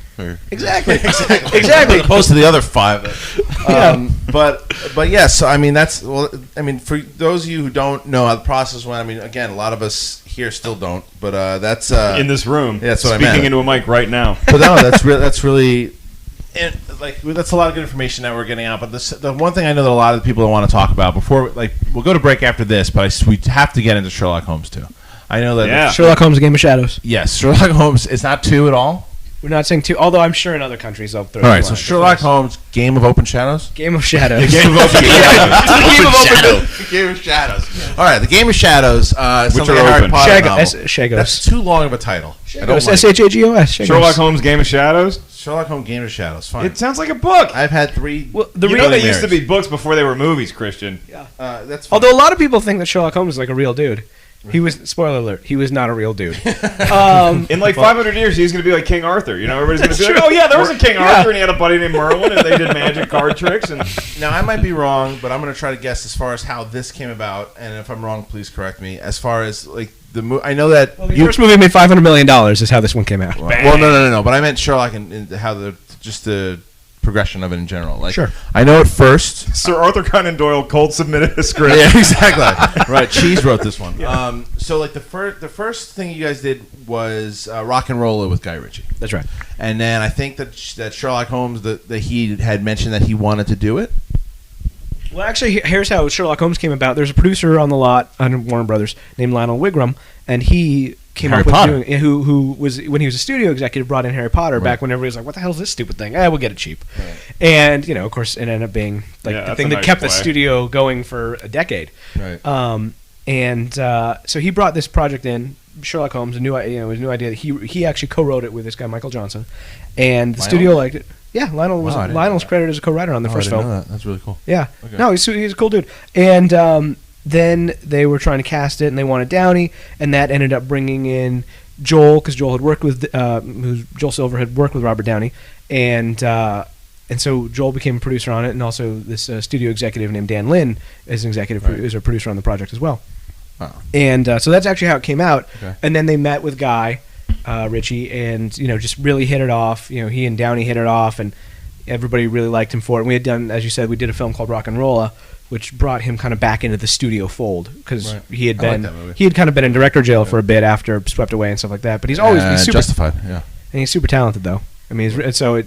Exactly. Opposed to the other 5. But yes, so, for those of you who don't know how the process went, again, a lot of us here still don't, but that's... in this room. Yeah, that's what speaking I meant. Into a mic right now. But no, that's really... And, that's a lot of good information that we're getting out. But the one thing I know that a lot of the people don't want to talk about before... we'll go to break after this, but we have to get into Sherlock Holmes, too. I know that Sherlock Holmes: A Game of Shadows. Yes, Sherlock Holmes is not 2 at all. We're not saying 2, although I'm sure in other countries they'll throw it. All right, so Sherlock Holmes: Game of Open Shadows. Game of Shadows. Game of Open Shadows. Game of Shadows. All right, the Game of Shadows. Which are open. Shagos. That's too long of a title. Shagos. SHAGOS. Sherlock Holmes: Game of Shadows. Sherlock Holmes: Game of Shadows. Fine. It sounds like a book. I've had 3. Well, they used to be books before they were movies, Christian. Yeah. That's fine. Although a lot of people think that Sherlock Holmes is like a real dude. He was, spoiler alert, he was not a real dude. In 500 years, he's going to be like King Arthur. Everybody's going to be like, oh yeah, there was a King Arthur, and he had a buddy named Merlin, and they did magic card tricks. And now, I might be wrong, but I'm going to try to guess as far as how this came about, and if I'm wrong, please correct me. As far as, the movie, I know that... Well, the first movie made $500 million is how this one came out. Well, no, but I meant Sherlock and how progression of it in general. Like, Sure. I know at first. Sir Arthur Conan Doyle cold submitted a script. Yeah, exactly. Right, Cheese wrote this one. So like the first thing you guys did was Rock and Roller with Guy Ritchie. That's right. And then I think that Sherlock Holmes that he had mentioned that he wanted to do it. Well, actually, here's how Sherlock Holmes came about. There's a producer on the lot under Warner Brothers named Lionel Wigram, and he came Harry up with Potter. doing who was when he was a studio executive brought in Harry Potter Right. back when everybody was like, "What the hell is this stupid thing? We'll get it cheap." Right. And of course, it ended up being like Yeah, the that's thing a that nice kept the play. studio going for a decade. Right. So he brought this project in, Sherlock Holmes, a new idea that he actually co-wrote it with this guy Michael Johnson, and the Lionel? studio liked it. Yeah, Lionel's I didn't know Lionel's that. credited as a co-writer on the first I film. didn't know that. That's really cool. Yeah. Okay. No, he's a cool dude. And then they were trying to cast it, and they wanted Downey, and that ended up bringing in Joel, because Joel Silver had worked with Robert Downey, and so Joel became a producer on it, and also this studio executive named Dan Lin is a producer on the project as well. Oh. And so that's actually how it came out. Okay. And then they met with Guy Ritchie, and just really hit it off. He and Downey hit it off, and everybody really liked him for it. And we had done, as you said, we did a film called Rock and Rolla, which brought him kind of back into the studio fold, because Right. he had I like been that movie. he had kind of been in director jail for a bit after Swept Away and stuff like that. But he's always been super Justified. Yeah. and he's super talented, though. I mean,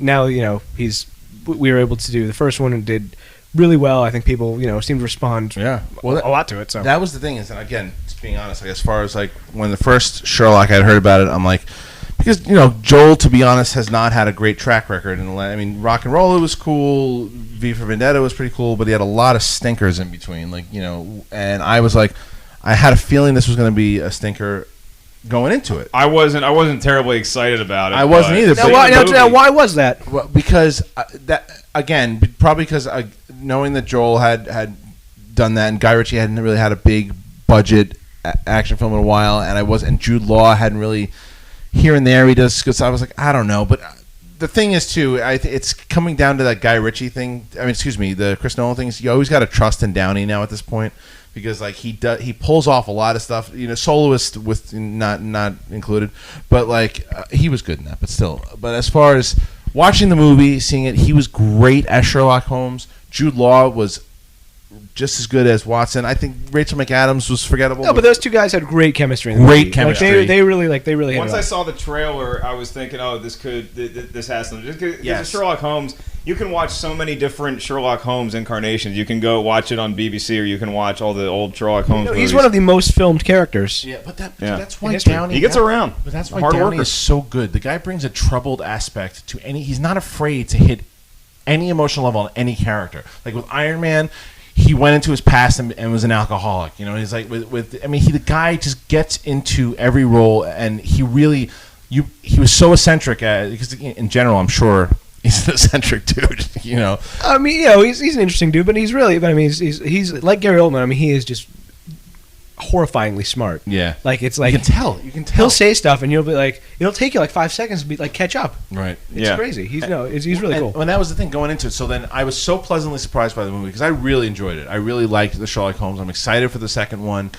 now we were able to do the first one and did really well. I think people seemed to respond Yeah. a lot to it. So That was the thing is, and again, just being honest, like as far as like when the first Sherlock I had heard about it, I'm like, because Joel, to be honest, has not had a great track record. I mean, Rock and Roll was cool, V for Vendetta was pretty cool, but he had a lot of stinkers in between. And I was like, I had a feeling this was going to be a stinker going into it. I wasn't terribly excited about it. I wasn't either. now, why was that? Well, because probably because knowing that Joel had done that, and Guy Ritchie hadn't really had a big budget action film in a while, and Jude Law hadn't really. Here and there he does good stuff. I was like, I don't know, but the thing is too, it's coming down to that Guy Ritchie thing. I mean, excuse me, the Chris Nolan things. You always got to trust in Downey now at this point, because like he pulls off a lot of stuff. Soloist with not included, but he was good in that. But still, as far as watching the movie, seeing it, he was great as Sherlock Holmes. Jude Law was just as good as Watson. I think Rachel McAdams was forgettable. No, but those two guys had great chemistry. In the Great movie. chemistry. They really hit Once it I off. saw the trailer, I was thinking, oh, this has something. Just 'cause Yes. it's Sherlock Holmes. You can watch so many different Sherlock Holmes incarnations. You can go watch it on BBC, or you can watch all the old Sherlock Holmes movies. He's one of the most filmed characters. Yeah, but Yeah. that's why history. Downey. He gets around. But that's why Hard Downey worker. is so good. The guy brings a troubled aspect to any. He's not afraid to hit any emotional level on any character. Like with Iron Man, he went into his past and was an alcoholic. He's like the guy just gets into every role, and he really, he was so eccentric because in general, I'm sure he's an eccentric dude. I mean, he's an interesting dude, but he's he's like Gary Oldman. I mean, he is just horrifyingly smart. Yeah. Like it's like You can tell. he'll say stuff, and you'll be like, it'll take you like 5 seconds to be like catch up. Right. It's crazy. He's really cool. And that was the thing going into it. So then I was so pleasantly surprised by the movie because I really enjoyed it. I really liked the Sherlock Holmes. I'm excited for the second one.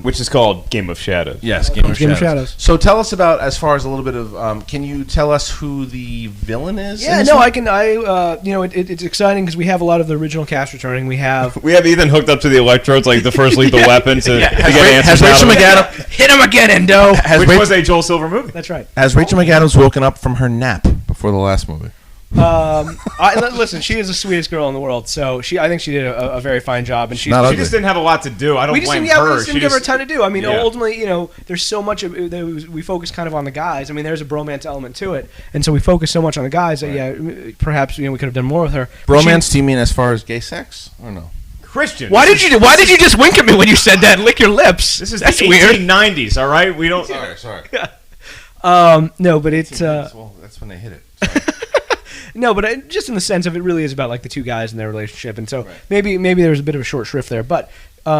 Which is called Game of Shadows. Yes, Game of Shadows. Shadows. So tell us about, as far as a little bit of, can you tell us who the villain is? Yeah, no, I can. It's exciting because we have a lot of the original cast returning. We have We have Ethan hooked up to the electrodes, like the first lethal weapon, to get Has answers out Rachel of it. McAdams hit him again, Endo. Which was a Joel Silver movie. That's right. has Rachel McAdams woken up from her nap before the last movie? Listen, she is the sweetest girl in the world. So I think she did a very fine job, and she's Not She ugly. just didn't have a lot to do. I don't we just blame didn't, her. we just didn't give her a ton to do. I mean, Yeah. ultimately, there's so much of it, we focus kind of on the guys. I mean, there's a bromance element to it, and so we focus so much on the guys that perhaps we could have done more with her. But Bromance, do you mean as far as gay sex? Or no? Christian. Why did you just wink at me when you said that? And lick your lips. This is That's the weird. 1890s, all right? We don't. Sorry. No, but it's Well, that's when they hit it. Sorry. no, but just in the sense of it really is about like the two guys and their relationship, and so Right. maybe there's a bit of a short shrift there. But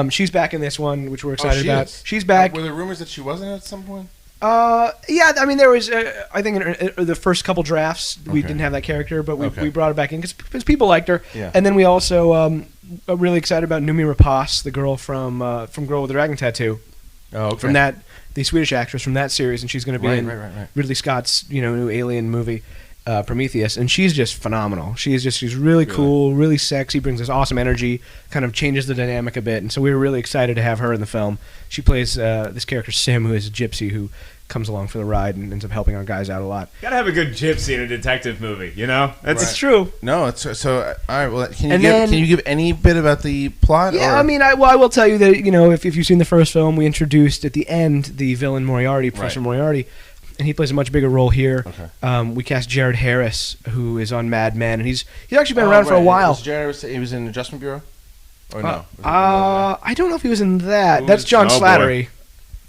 she's back in this one, which we're excited she about. is. She's back. Were there rumors that she wasn't at some point? Yeah, I mean, there was. I think in the first couple drafts we Okay. didn't have that character, but we Okay. brought her back in because people liked her. Yeah. And then we also are really excited about Noomi Rapace, the girl from Girl with the Dragon Tattoo, Oh, okay. from the Swedish actress from that series, and she's going to be in Right. Ridley Scott's new Alien movie. Prometheus, and she's just phenomenal. She's really cool, really sexy, brings this awesome energy, kind of changes the dynamic a bit, and so we were really excited to have her in the film. She plays this character Sim, who is a gypsy who comes along for the ride and ends up helping our guys out a lot. Gotta have a good gypsy in a detective movie, you know? It's true. No, it's so. All right. Well, can you give any bit about the plot? Yeah, or? I mean, I will tell you that if you've seen the first film, we introduced at the end the villain Moriarty, Professor Moriarty. And he plays a much bigger role here. Okay. We cast Jared Harris, who is on Mad Men, and he's actually been around for a while. Was Jared Harris, he was in Adjustment Bureau? Or no? I don't know if he was in that. That's John Slattery.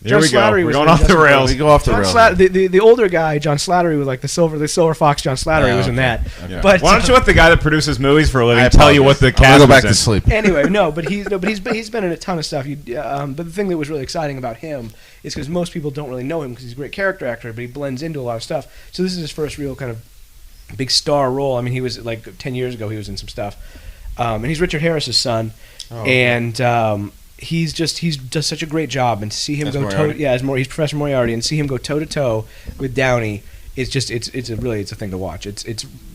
Here we go. We're going off the rails. We go off the rails. The older guy, John Slattery, was like the silver fox. John Slattery was in that. Okay. But why don't you let the guy that produces movies for a living tell you what the cast I'm gonna go back was in. to sleep. Anyway, but he's been in a ton of stuff. But the thing that was really exciting about him is because most people don't really know him because he's a great character actor, but he blends into a lot of stuff. So this is his first real kind of big star role. I mean, he was like 10 years ago. He was in some stuff, and he's Richard Harris's son, and. He does such a great job, and to see him he's Professor Moriarty, and see him go toe to toe with Downey, it's a thing to watch.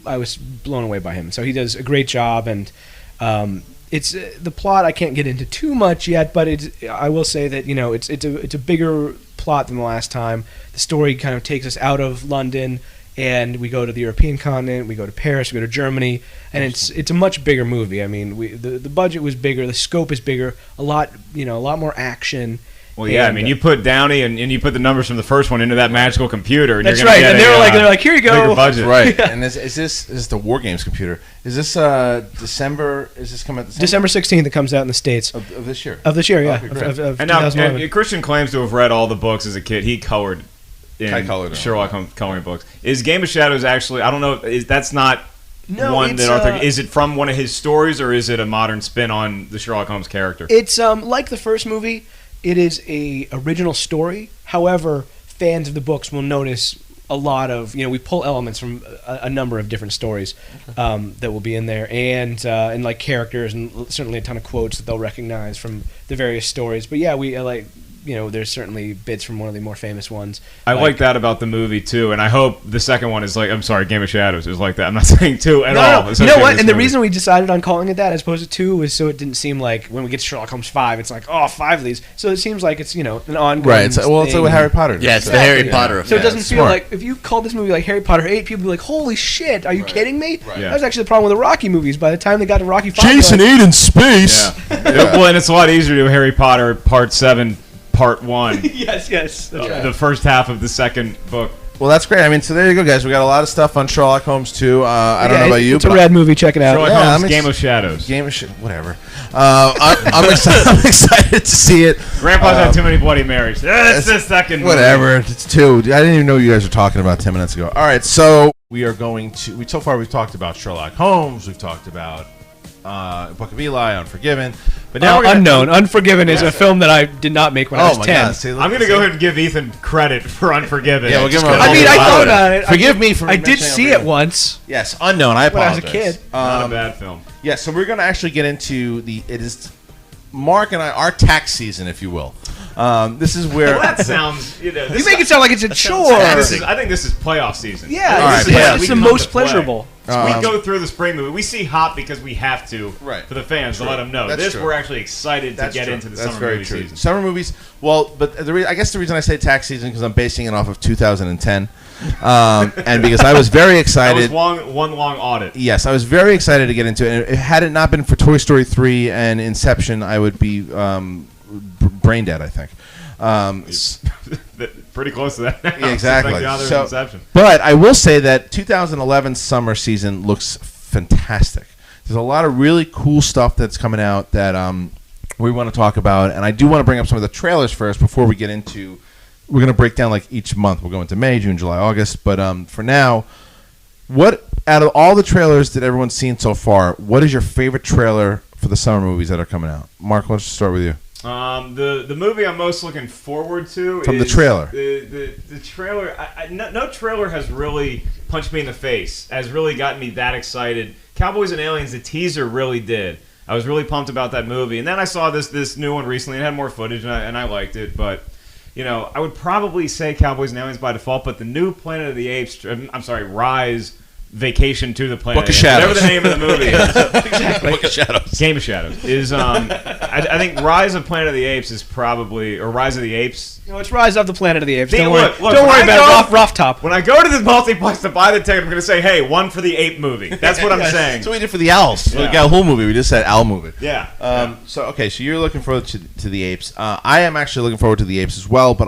I was blown away by him. So he does a great job, and it's the plot I can't get into too much yet, but I will say that it's a bigger plot than the last time. The story kind of takes us out of London. And we go to the European continent, we go to Paris, we go to Germany, and it's a much bigger movie. I mean, the budget was bigger, the scope is bigger, a lot more action. Well, yeah, I mean, you put Downey and you put the numbers from the first one into that magical computer, and that's you're gonna right. get And they're like, here you go. Bigger budget. Right. And is this the War Games computer? Is this December? Is this coming out December 16th? It comes out in the States of this year. Of this year, yeah. Okay, of and now 2011. and Christian claims to have read all the books as a kid. He colored. Sherlock Holmes coloring books. Is Game of Shadows actually? I don't know. That's not one that Arthur. Is it from one of his stories, or is it a modern spin on the Sherlock Holmes character? It's like the first movie. It is a original story. However, fans of the books will notice a lot of we pull elements from a number of different stories that will be in there, and like characters, and certainly a ton of quotes that they'll recognize from the various stories. But yeah, we like. There's certainly bits from one of the more famous ones. I like that about the movie too, and I hope the second one is like. I'm sorry, Game of Shadows is like that. I'm not saying 2 at all. No. You know what? And the reason we decided on calling it that as opposed to 2 was so it didn't seem like when we get to Sherlock Holmes 5, it's like 5 of these. So it seems like it's an ongoing. Right. It's like what Harry Potter did. Yeah, it's the Harry Potter effect. So it doesn't feel like if you called this movie like Harry Potter 8, people would be like, "Holy shit, are you kidding me?" Right. That was actually the problem with the Rocky movies. By the time they got to Rocky 5, Jason 8 in space. Yeah. Well, and it's a lot easier to do Harry Potter Part 7. Part 1. yes. That's right. The first half of the second book. Well, that's great. I mean, so there you go, guys. We got a lot of stuff on Sherlock Holmes too. I don't know about you. It's a rad movie. Check it out. Sherlock Holmes, Game of Shadows. Whatever. I'm excited to see it. Grandpa's had too many Bloody Marys. It's the second movie. Whatever. It's 2. I didn't even know you guys were talking about 10 minutes ago. All right, so we are going to. So far, we've talked about Sherlock Holmes. We've talked about Book of Eli, Unforgiven. But now Unknown. Unforgiven is a film that I did not make when I was 10. God. See, I'm going to go ahead and give Ethan credit for Unforgiven. Yeah, we'll give him I thought about it. Forgive me for I did see it once. Yes, Unknown. I apologize. When I was a kid. Not a bad film. Yeah, so we're going to actually get into it is Mark and I, our tax season, if you will. This is where... Well, that sounds... You make it sound like it's a chore. I think this is playoff season. Yeah, it's the most pleasurable. So we go through the spring movie. We see Hop because we have to for the fans to let them know. That's true. We're actually excited to get into the summer movie season. Summer movies, well, but I guess the reason I say tax season because I'm basing it off of 2010. And because I was very excited. That was one long audit. Yes, I was very excited to get into it. And had it not been for Toy Story 3 and Inception, I would be brain dead, I think. Pretty close to that now. Yeah, exactly. Inception. But I will say that 2011 summer season looks fantastic. There's a lot of really cool stuff that's coming out that we want to talk about. And I do want to bring up some of the trailers first before we get into... We're going to break down like each month. We'll go into May, June, July, August. But for now, what out of all the trailers that everyone's seen so far, what is your favorite trailer for the summer movies that are coming out? Mark, let's start with you. The movie I'm most looking forward to from is the trailer. The trailer. No trailer has really punched me in the face. Has really gotten me that excited. Cowboys and Aliens. The teaser really did. I was really pumped about that movie, and then I saw this new one recently. It had more footage, and I liked it. But I would probably say Cowboys and Aliens by default. But the new Planet of the Apes. I'm sorry, Rise Vacation to the Planet Book of of the Apes. Whatever Shadows. the name of the movie is. Exactly. Book of Shadows. Game of Shadows is I think Rise of Planet of the Apes is probably, or Rise of the Apes. No, it's Rise of the Planet of the Apes. See, Don't worry, look, don't when worry I about go- it. Rough top. When I go to the multiplex to buy the ticket, I'm going to say, hey, one for the ape movie. That's what I'm saying. That's what we did for the owls. Yeah. We got a whole movie. We just said owl movie. Yeah. So okay, so you're looking forward to the apes. I am actually looking forward to the apes as well. But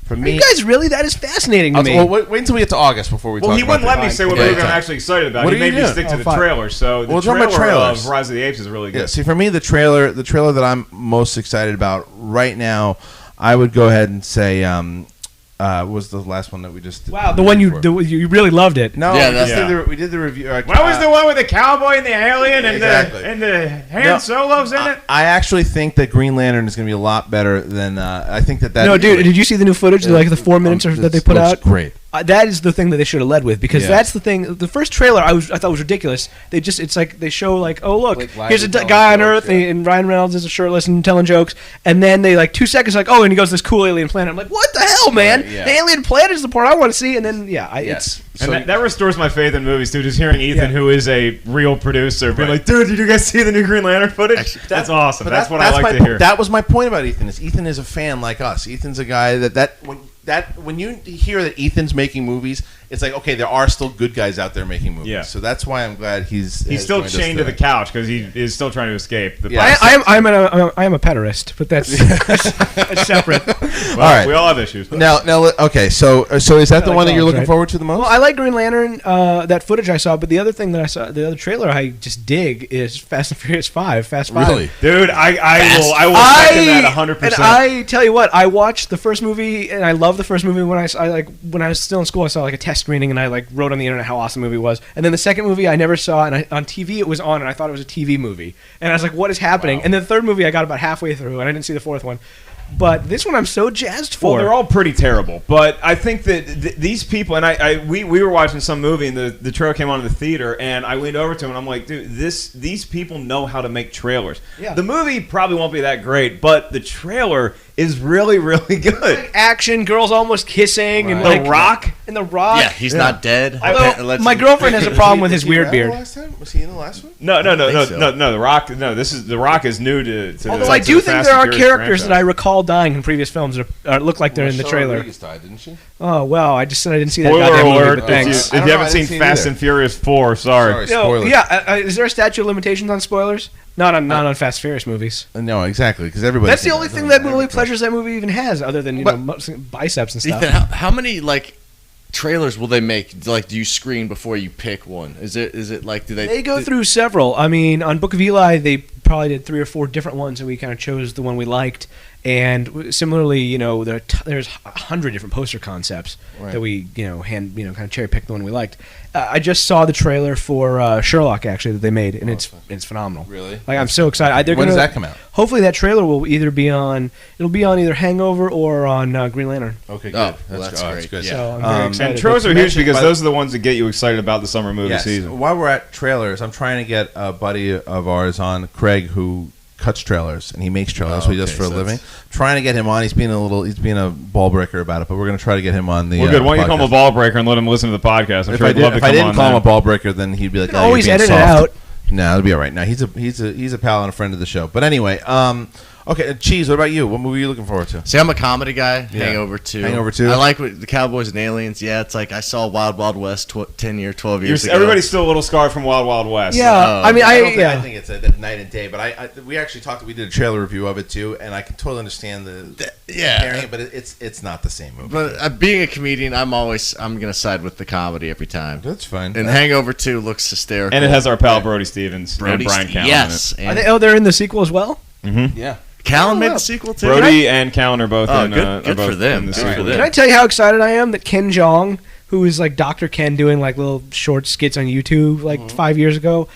for Are me, you guys really? That is fascinating to me. well, wait until we get to August before we Well, talk he about wouldn't let that. me say what Okay, movie I'm fine. actually excited about. What He are you made me doing? stick to Oh, the fine. trailer. So the Well, talk about trailer trailers. of Rise of the Apes is really good. Yeah, see, for me, the trailer that I'm most excited about right now, I would go ahead and say, was the last one that we just did. Wow, the one you really loved it. No, Yeah, we, that's- just did we did the review. What was the one with the cowboy and the alien and Exactly. the Han No, Solo's in it? I actually think that Green Lantern is going to be a lot better than I think that. No, dude, did you see the new footage? Like the 4 minutes that they put out? Great. That is the thing that they should have led with, because Yeah. that's the thing. The first trailer I thought was ridiculous. It's like they show like, oh look, Like live here's a telling guy on jokes, Earth, yeah. and Ryan Reynolds is shirtless and telling jokes, and then they like 2 seconds like, oh, and he goes to this cool alien planet. I'm like, what the hell, man? Right, yeah. The alien planet is the part I want to see, and then Yes. And that restores my faith in movies, too. Just hearing Ethan, Yeah. who is a real producer, being Right. like, dude, did you guys see the new Green Lantern footage? Actually, That's awesome. But That's what I like my to hear. That was my point about Ethan. Ethan is a fan like us. Ethan's a guy when you hear that Ethan's making movies, it's like, okay, there are still good guys out there making movies. Yeah. So that's why I'm glad he's still joined us chained to the today. couch because he is still trying to escape. The Yeah. I am a pederast, but that's separate. Well, All right. we all have issues. But Now, okay, so is that the like one that you're dogs, looking right? forward to the most? Well, I like Green Lantern, that footage I saw, but the other thing that I saw, the other trailer I just dig is Fast and Furious 5. Fast 5. Really? dude, I will second that 100%. And I tell you what, I watched the first movie, and I love the first movie. When I was still in school, I saw like a test screening, and I like wrote on the internet how awesome the movie was. And then the second movie I never saw, and on TV it was on, and I thought it was a TV movie. And I was like, what is happening? Wow. And then the third movie I got about halfway through, and I didn't see the fourth one. But this one I'm so jazzed for. Well, they're all pretty terrible, but I think that these people, and we were watching some movie, and the trailer came on in the theater, and I leaned over to him, and I'm like, dude, these people know how to make trailers. Yeah. The movie probably won't be that great, but the trailer is really, really good. Like action, girls almost kissing, and Right. like The Rock? and the Rock. Yeah, he's not dead. Although, my girlfriend has a problem with his weird beard. Was he in the last one? No, think so. The Rock. No, the Rock is new to Although the, I to do the think Fast there and are Furious characters that I franchise. recall dying in previous films or look like they're in the trailer. Rodriguez died, didn't she? Oh well, I just said I didn't see that Spoiler goddamn alert! movie, but thanks. If I you don't know, haven't I seen didn't see it Fast either. and Furious 4, sorry. Sorry. No, Spoilers. yeah, is there a statute of limitations on spoilers? Not on Fast and Furious movies. No, exactly, because everybody. That's the only thing that movie pleasures that movie even has, other than biceps and stuff. Ethan, how many like trailers will they make? Like, do you screen before you pick one? Is it like do they? They go through several. I mean, on Book of Eli, they probably did 3 or 4 different ones, and we kind of chose the one we liked. And similarly, there's 100 different poster concepts Right. that we, kind of cherry picked the one we liked. I just saw the trailer for Sherlock actually that they made, and it's phenomenal. Really? Like I'm so excited. When does that come out? Hopefully, that trailer will either be on. It'll be on either Hangover or on Green Lantern. Okay, good. Oh, well, that's great. good. Yeah. So I'm very excited. And trailers are huge mentioned because by- those are the ones that get you excited about the summer movie Yes. season. While we're at trailers, I'm trying to get a buddy of ours on, Craig, who cuts trailers and he makes trailers. That's what he does okay, for a so living. that's- Trying to get him on. He's being a ball breaker about it, but we're going to try to get him on the. Well, good. Why don't you call him a podcast. ball breaker and let him listen to the podcast? I'm If sure I, he'd did, love to if come I didn't on call him then. a ball breaker, then he'd be like, You can "Oh, you're always being edit it soft." out. No, it'll be all right. Now he's a pal and a friend of the show. But anyway, okay, Cheese. What about you? What movie are you looking forward to? See, I'm a comedy guy. Yeah. Hangover 2. Hangover 2? I like the Cowboys and Aliens. Yeah, it's like I saw Wild Wild West 12 years ago. Everybody's still a little scarred from Wild Wild West. Yeah, I mean, I think it's a night and day. But we actually talked. We did a trailer review of it too, and I can totally understand the pairing, but it's not the same movie. But being a comedian, I'm gonna side with the comedy every time. That's fine. And Hangover 2 looks hysterical. And it has our pal Brody Stevens Brody and Brian Callen Yes, in Are and they're in the sequel as well. it. yeah. Callen made wow. the sequel too. Brody and Callen are both Oh, in. good are for both them. in the Good for sequel. them. Can I tell you how excited I am that Ken Jeong, who is like Dr. Ken doing like little short skits on YouTube like 5 years ago,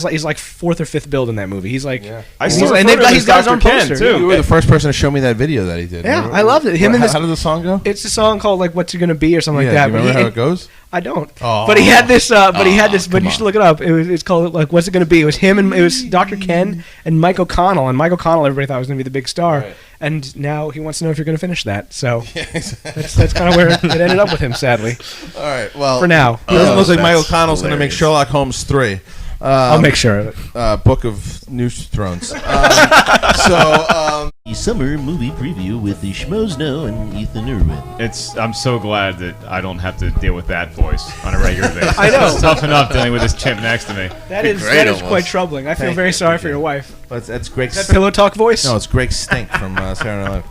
he's like fourth or fifth build in that movie. He's like, I he's, still and refer to him he's as got his own Dr. Ken, poster too. You were the first person to show me that video that he did. Yeah, Remember? I loved it. Him and this. How did the song go? It's a song called like "What's It Gonna Be" or something Yeah, like that. do you remember how it goes? I don't. Oh. But he had this. But you come should look it up. It's called like "What's It Gonna Be." It was him and it was Dr. Ken and Mike O'Connell. And Mike O'Connell, everybody thought was gonna be the big star. Right. And now he wants to know if you're gonna finish that. So that's kind of where it ended up with him, sadly. All right. Well, For now, it doesn't look like Mike that's O'Connell's going to make hilarious. Sherlock Holmes 3. I'll make sure of it. Book of New Thrones. The summer movie preview with the Schmoeville and Ethan Irwin. I'm so glad that I don't have to deal with that voice on a regular basis. I know. It's tough enough dealing with this chimp next to me. That is great quite almost. troubling. I feel Thank very you. sorry for your wife. That's Greg. That pillow talk voice. No, it's Greg Stink from Saturday Night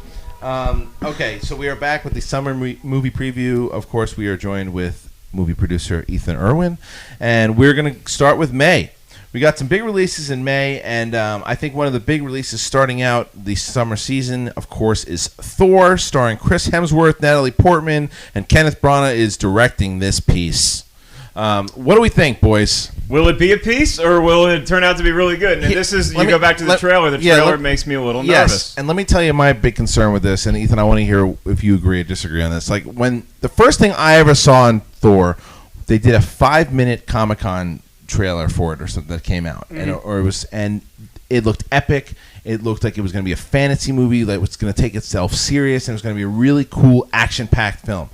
Live. Okay, so we are back with the summer movie preview. Of course, we are joined with movie producer Ethan Irwin, and we're going to start with May. We got some big releases in May, and I think one of the big releases starting out the summer season, of course, is Thor, starring Chris Hemsworth, Natalie Portman, and Kenneth Branagh is directing this piece. What do we think, boys? Will it be a piece, or will it turn out to be really good? And this is, Let me- go back to the let- trailer. The yeah, trailer let- makes me a little Yes, nervous. and let me tell you my big concern with this, and Ethan, I want to hear if you agree or disagree on this. Like, when the first thing I ever saw in Thor, they did a 5-minute Comic-Con trailer for it or something that came out, and it looked epic. It looked like it was going to be a fantasy movie that was going to take itself serious, and it was going to be a really cool action-packed film.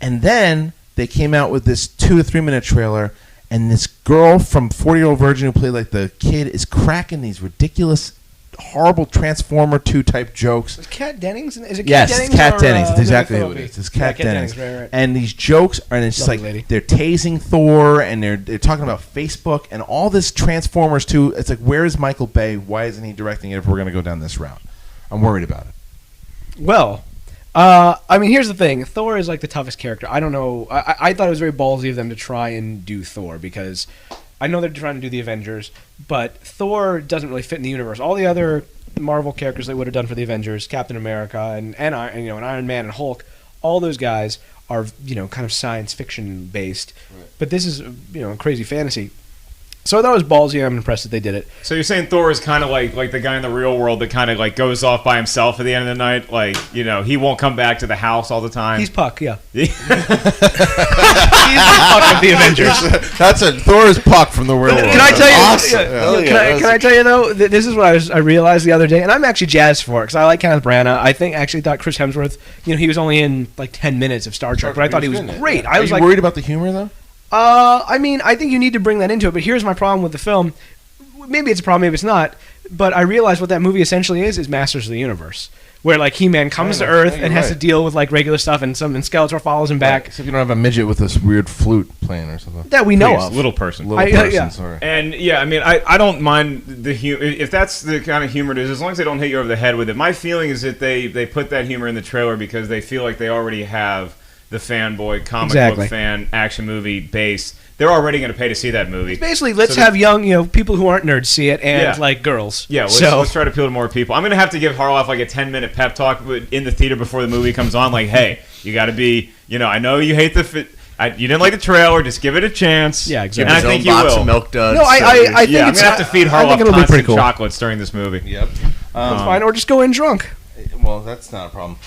And then they came out with this 2 to 3 minute trailer, and this girl from 40-Year-Old Virgin who played like the kid is cracking these ridiculous, horrible Transformer 2 type jokes. Is Kat Dennings? Is it Yes, Kat it's Dennings? Kat or, Dennings. That's exactly Lily who it Phillippe? is. It's Kat Yeah, Dennings. Right. And these jokes are, and it's just Lovely like lady. they're tasing Thor, and they're talking about Facebook and all this Transformers too. It's like, where is Michael Bay? Why isn't he directing it if we're going to go down this route? I'm worried about it. Well, I mean, here's the thing. Thor is like the toughest character. I don't know. I thought it was very ballsy of them to try and do Thor because I know they're trying to do the Avengers, but Thor doesn't really fit in the universe. All the other Marvel characters they would have done for the Avengers, Captain America and Iron Man and Hulk, all those guys are kind of science fiction based. Right. But this is crazy fantasy. So I thought it was ballsy. I'm impressed that they did it. So you're saying Thor is kind of like the guy in the real world that kind of like goes off by himself at the end of the night? Like, he won't come back to the house all the time? He's Puck, yeah. He's the Puck of the Avengers. That's it. Thor is Puck from the real world. Can I tell you? Awesome. Hell yeah, Can I tell you though? This is what I realized the other day, and I'm actually jazzed for it because I like Kenneth Branagh. I actually thought Chris Hemsworth. He was only in like 10 minutes of Star Trek, but I thought he was great. I was Are you worried about the humor though? I mean, I think you need to bring that into it. But here's my problem with the film. Maybe it's a problem, maybe it's not. But I realized what that movie essentially is Masters of the Universe, where like He-Man comes to Earth and has to deal with like regular stuff, and Skeletor follows him back. Except you don't have a midget with this weird flute playing or something. That we know Please, of. little person. Little person, yeah. sorry. And yeah, I mean, I don't mind the humor if that's the kind of humor it is, as long as they don't hit you over the head with it. My feeling is that they put that humor in the trailer because they feel like they already have the fanboy comic book fan action movie base. They're already going to pay to see that movie. Basically, let's have young, people who aren't nerds see it, and Yeah. like girls. Yeah, let's try to appeal to more people. I'm going to have to give Harloff like a 10-minute pep talk in the theater before the movie comes on. Like, hey, you got to be, I know you hate you didn't like the trailer, just give it a chance. Yeah, exactly. And I think you box will. Of milk duds. No, I think I'm going it's to have to feed I think Harloff it'll be pretty constant cool. chocolates during this movie. Yep. That's fine, or just go in drunk. Well, that's not a problem.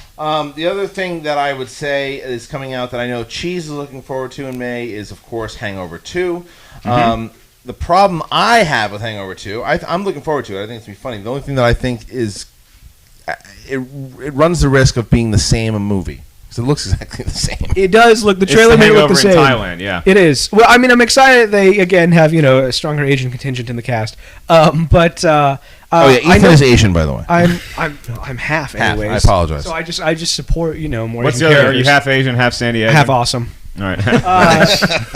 The other thing that I would say is coming out that I know Cheese is looking forward to in May is, of course, Hangover 2. The problem I have with Hangover 2, I'm looking forward to it. I think it's going to be funny. The only thing that I think is it runs the risk of being the same a movie. Because it looks exactly the same. It does look. The It's trailer the made it look Hangover the same. in Thailand, yeah. It is. Well, I mean, I'm excited they again have a stronger Asian contingent in the cast. But Oh, yeah, I Ethan know- is Asian, by the way. I'm half anyways. I apologize. So I just support more. What's Asian the other? Are you characters. half Asian, half San Diego? Half awesome. All right.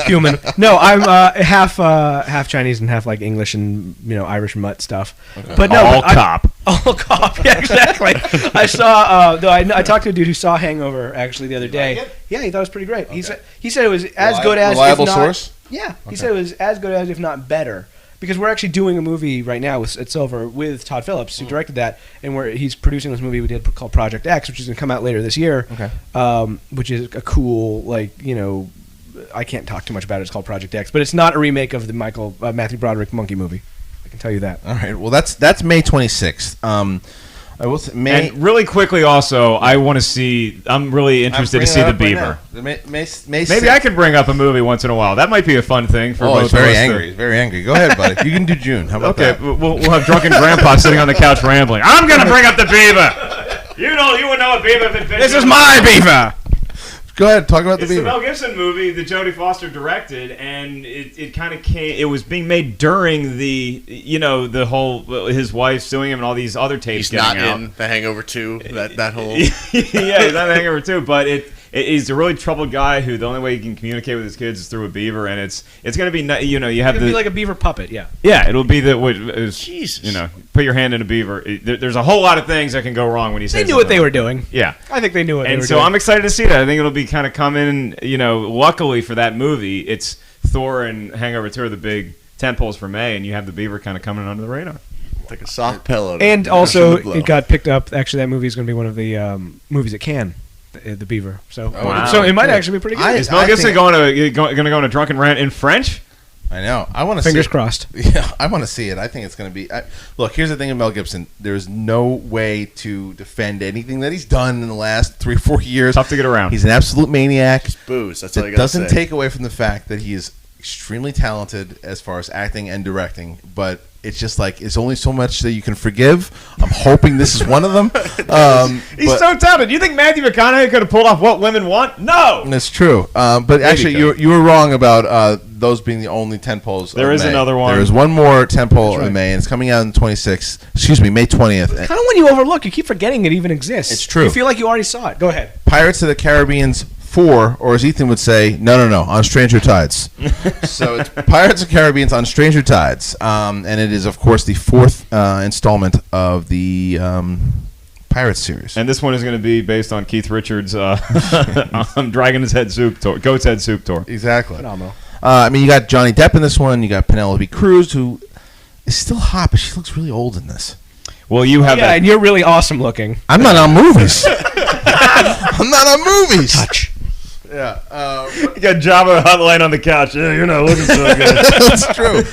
Human. No, I'm half Chinese and half like English and Irish mutt stuff. Okay. But no, All cop. All cop. Yeah, exactly. I saw. Though I talked to a dude who saw Hangover actually the other day. like it? Yeah, he thought it was pretty great. Okay. He said it was as good as reliable if not, source. Yeah, he said it was as good as if not better. Because we're actually doing a movie right now at Silver with Todd Phillips, who directed that, and he's producing this movie we did called Project X, which is going to come out later this year. Okay. Which is a cool, I can't talk too much about it. It's called Project X, but it's not a remake of the Matthew Broderick monkey movie. I can tell you that. All right. Well, that's May 26th. I will say And really quickly, also, I want to see. I'm really interested to see the Beaver. Maybe I could bring up a movie once in a while. That might be a fun thing for both he's of very us. angry. He's very angry. Go ahead, buddy. You can do June. How about Okay, that? we'll have drunken grandpa sitting on the couch rambling. I'm gonna bring up the Beaver. You would know a Beaver if it fits. This is my Beaver. Go ahead. Talk about the It's Beaver. the Mel Gibson movie that Jodie Foster directed, and it kind of came. It was being made during the whole his wife suing him and all these other tapes He's getting not out. in The Hangover 2. That whole. Yeah, he's not the Hangover too, but he's a really troubled guy who the only way he can communicate with his kids is through a beaver, and it's going to be you have It'll be like a beaver puppet. Yeah. it'll be Jesus. put your hand in a beaver. There's a whole lot of things that can go wrong when you say They knew what they were doing. Yeah. I think they knew what they And were so doing. I'm excited to see that. I think it'll be kind of coming, luckily for that movie, it's Thor and Hangover 2 are the big tentpoles for May, and you have the Beaver kind of coming under the radar. Like a soft pillow. And also, Blow. it got picked up. Actually, that movie is going to be one of the movies at Cannes, the Beaver. So, wow. so it might actually be pretty good. Is Mel Gibson going to go on a drunken rant in French? I know. I want to see Fingers it. crossed. Yeah, I want to see it. I think it's going to be. Look, here's the thing with Mel Gibson. There's no way to defend anything that he's done in the last 3 or 4 years. Tough to get around. He's an absolute maniac. Booze. That's all It you gotta doesn't say. take away from the fact that he is extremely talented as far as acting and directing, but it's just like it's only so much that you can forgive. I'm hoping this is one of them. He's so talented. You think Matthew McConaughey could have pulled off What Women Want? No. That's true. But actually, you were wrong about those being the only tentpoles. There is another one. There is one more tentpole in May, and it's coming out on the 26th. Excuse me, May 20th. Kind of when you overlook, you keep forgetting it even exists. It's true. You feel like you already saw it. Go ahead. Pirates of the Caribbean's 4, or as Ethan would say, no, on Stranger Tides. So it's Pirates of the Caribbean's on Stranger Tides, and it is, of course, the 4th installment of the Pirates series. And this one is going to be based on Keith Richards' Dragon's Head Soup Tour, Goat's Head Soup Tour. Exactly. Phenomenal. I mean, you got Johnny Depp in this one. You got Penelope Cruz, who is still hot, but she looks really old in this. Well, you have Yeah, and you're really awesome looking. I'm not on movies. I'm not on movies. Touch. Yeah. you got Jabba laying on the couch. Yeah, you're not looking so good. That's true.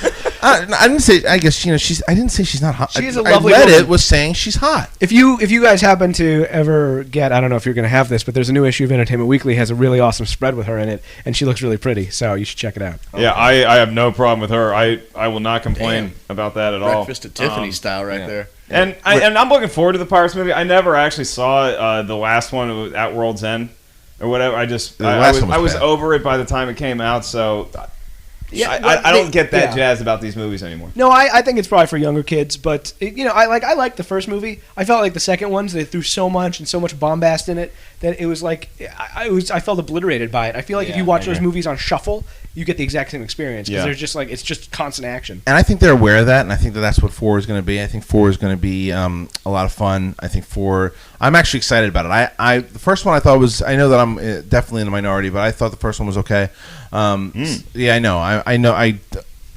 I didn't say. I guess she's. I didn't say she's not hot. She's a lovely I read woman. it was saying she's hot. If you guys happen to ever get, I don't know if you're going to have this, but there's a new issue of Entertainment Weekly has a really awesome spread with her in it, and she looks really pretty. So you should check it out. Yeah, I have no problem with her. I will not complain about that at all. Breakfast at Tiffany style right there. And I'm looking forward to the Pirates movie. I never actually saw the last one. It was at World's End or whatever. I was bad. over it by the time it came out. So Yeah, I don't get that yeah. jazzed about these movies anymore. No, I think it's probably for younger kids, but I like the first movie. I felt like the second ones they threw so much and so much bombast in it that it was like I felt obliterated by it. I feel like if you watch those movies on shuffle, you get the exact same experience because there's just like it's just constant action. And I think they're aware of that, and I think that's what 4 is going to be. I think 4 is going to be a lot of fun. I think 4. I'm actually excited about it. The first one I thought was. I know that I'm definitely in the minority, but I thought the first one was okay. Yeah, I know. I know.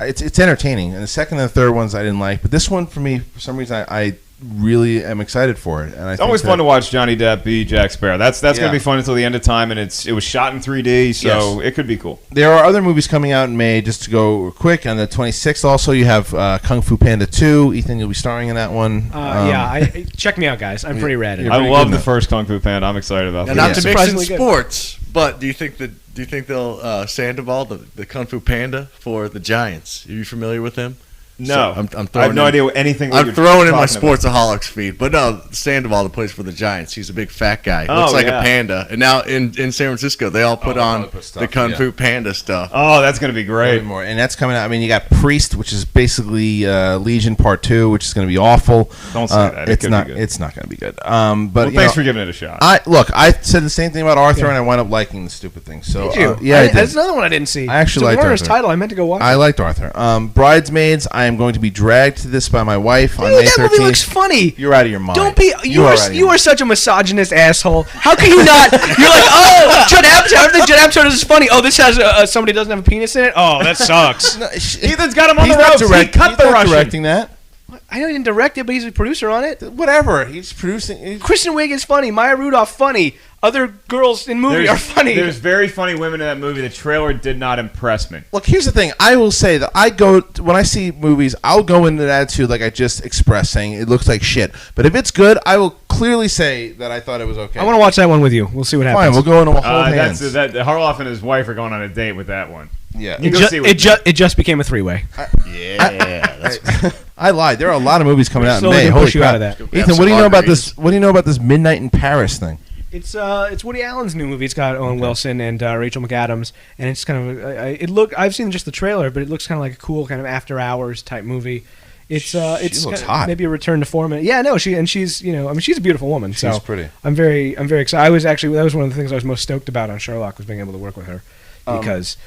It's entertaining, and the second and the third ones I didn't like, but this one for me, for some reason, I really am excited for it. And It's always fun to watch Johnny Depp be Jack Sparrow. That's going Yeah. to be fun until the end of time, and it was shot in 3D, so it could be cool. There are other movies coming out in May. Just to go quick, on the 26th, also you have Kung Fu Panda 2. Ethan, you'll be starring in that one. Check me out, guys. I'm pretty rad. you're I pretty love good the now. first Kung Fu Panda. I'm excited about Now, that. not to mix in Surprisingly good. sports, but do you think they'll Sandoval, the Kung Fu Panda for the Giants? Are you familiar with him? No, So I'm I throwing have no in- idea what anything. I'm you're throwing in my talking about. Sportsaholics feed, but no, Sandoval, the plays for the Giants. He's a big fat guy. Oh, Looks like yeah. a panda. And now in San Francisco, they all put they'll on probably put stuff, the Kung yeah. Fu Panda stuff. Oh, that's going to be great. More. And that's coming out. I mean, you got Priest, which is basically Legion Part 2, which is going to be awful. Don't say that. It It's could not. be good. It's not going to be good. But Well, you thanks know, for giving it a shot. I said the same thing about Arthur, and I wound up liking the stupid thing. So Did you? yeah, I did. That's another one I didn't see. I actually it's a liked Warner's Arthur. title. I meant to go watch. I liked Arthur. Bridesmaids. I am going to be dragged to this by my wife on Dude, May that 13th. movie looks funny. You're out of your mind. Don't be. You out of your are mind. such a misogynist asshole. How can you not? You're like, oh, Judd Apatow. Everything Judd Apatow does is funny. Oh, this has somebody doesn't have a penis in it. Oh, that sucks. No, Ethan's got him on he's the not ropes. He cut he's the not Russian. directing that. I know he didn't direct it, but he's a producer on it. Whatever. He's producing. Kristen Wiig is funny. Maya Rudolph funny. Other girls in movie are funny. There's very funny women in that movie. The trailer did not impress me. Look, here's the thing. I will say that when I see movies, I'll go into that attitude like I just expressed, saying it looks like shit. But if it's good, I will clearly say that I thought it was okay. I want to watch that one with you. We'll see what happens. Fine, we'll go into a whole hands. Harloff and his wife are going on a date with that one. Yeah. It just became a three-way. I lied. There are a lot of movies coming out in May. Gonna Holy push you crap. out of that. Ethan, what do you know about this? What do you know about this Midnight in Paris thing? It's Woody Allen's new movie. It's got Owen Wilson and Rachel McAdams, and it's kind of I've seen just the trailer, but it looks kind of like a cool kind of after hours type movie. It's looks hot. Maybe a return to form. Yeah, no, she's she's a beautiful woman. She's so pretty. I'm very excited. That was one of the things I was most stoked about on Sherlock, was being able to work with her because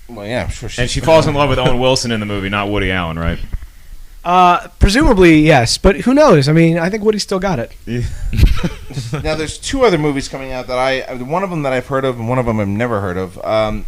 Well, yeah, I'm sure. And she falls in love with Owen Wilson in the movie, not Woody Allen, right? Presumably, yes, but who knows? I mean, I think Woody's still got it. Now, there's two other movies coming out that one of them that I've heard of, and one of them I've never heard of.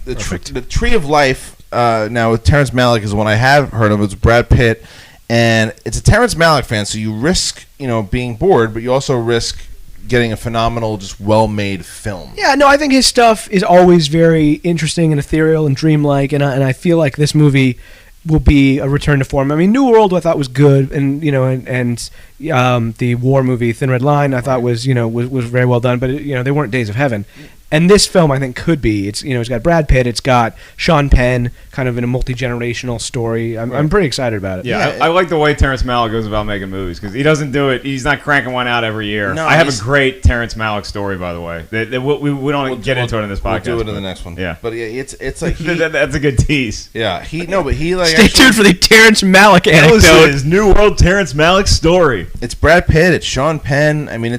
The Tree of Life. Now, with Terrence Malick is one I have heard of. It's Brad Pitt, and it's a Terrence Malick fan. So you risk, being bored, but you also risk getting a phenomenal, just well-made film. Yeah, no, I think his stuff is always very interesting and ethereal and dreamlike, and I feel like this movie will be a return to form. I mean, New World I thought was good, and the war movie Thin Red Line I thought was very well done, but they weren't Days of Heaven. And this film, I think, could be. It's it's got Brad Pitt, it's got Sean Penn, kind of in a multi-generational story. I'm pretty excited about it. Yeah, I like the way Terrence Malick goes about making movies, because he doesn't do it. He's not cranking one out every year. No, I have a great Terrence Malick story, by the way. We don't get into it in this podcast. We'll do it in the next one. Yeah, but yeah, it's like that's a good tease. Yeah, he like stay tuned for the Terrence Malick anecdote. That was his New World Terrence Malick story. It's Brad Pitt. It's Sean Penn. I mean,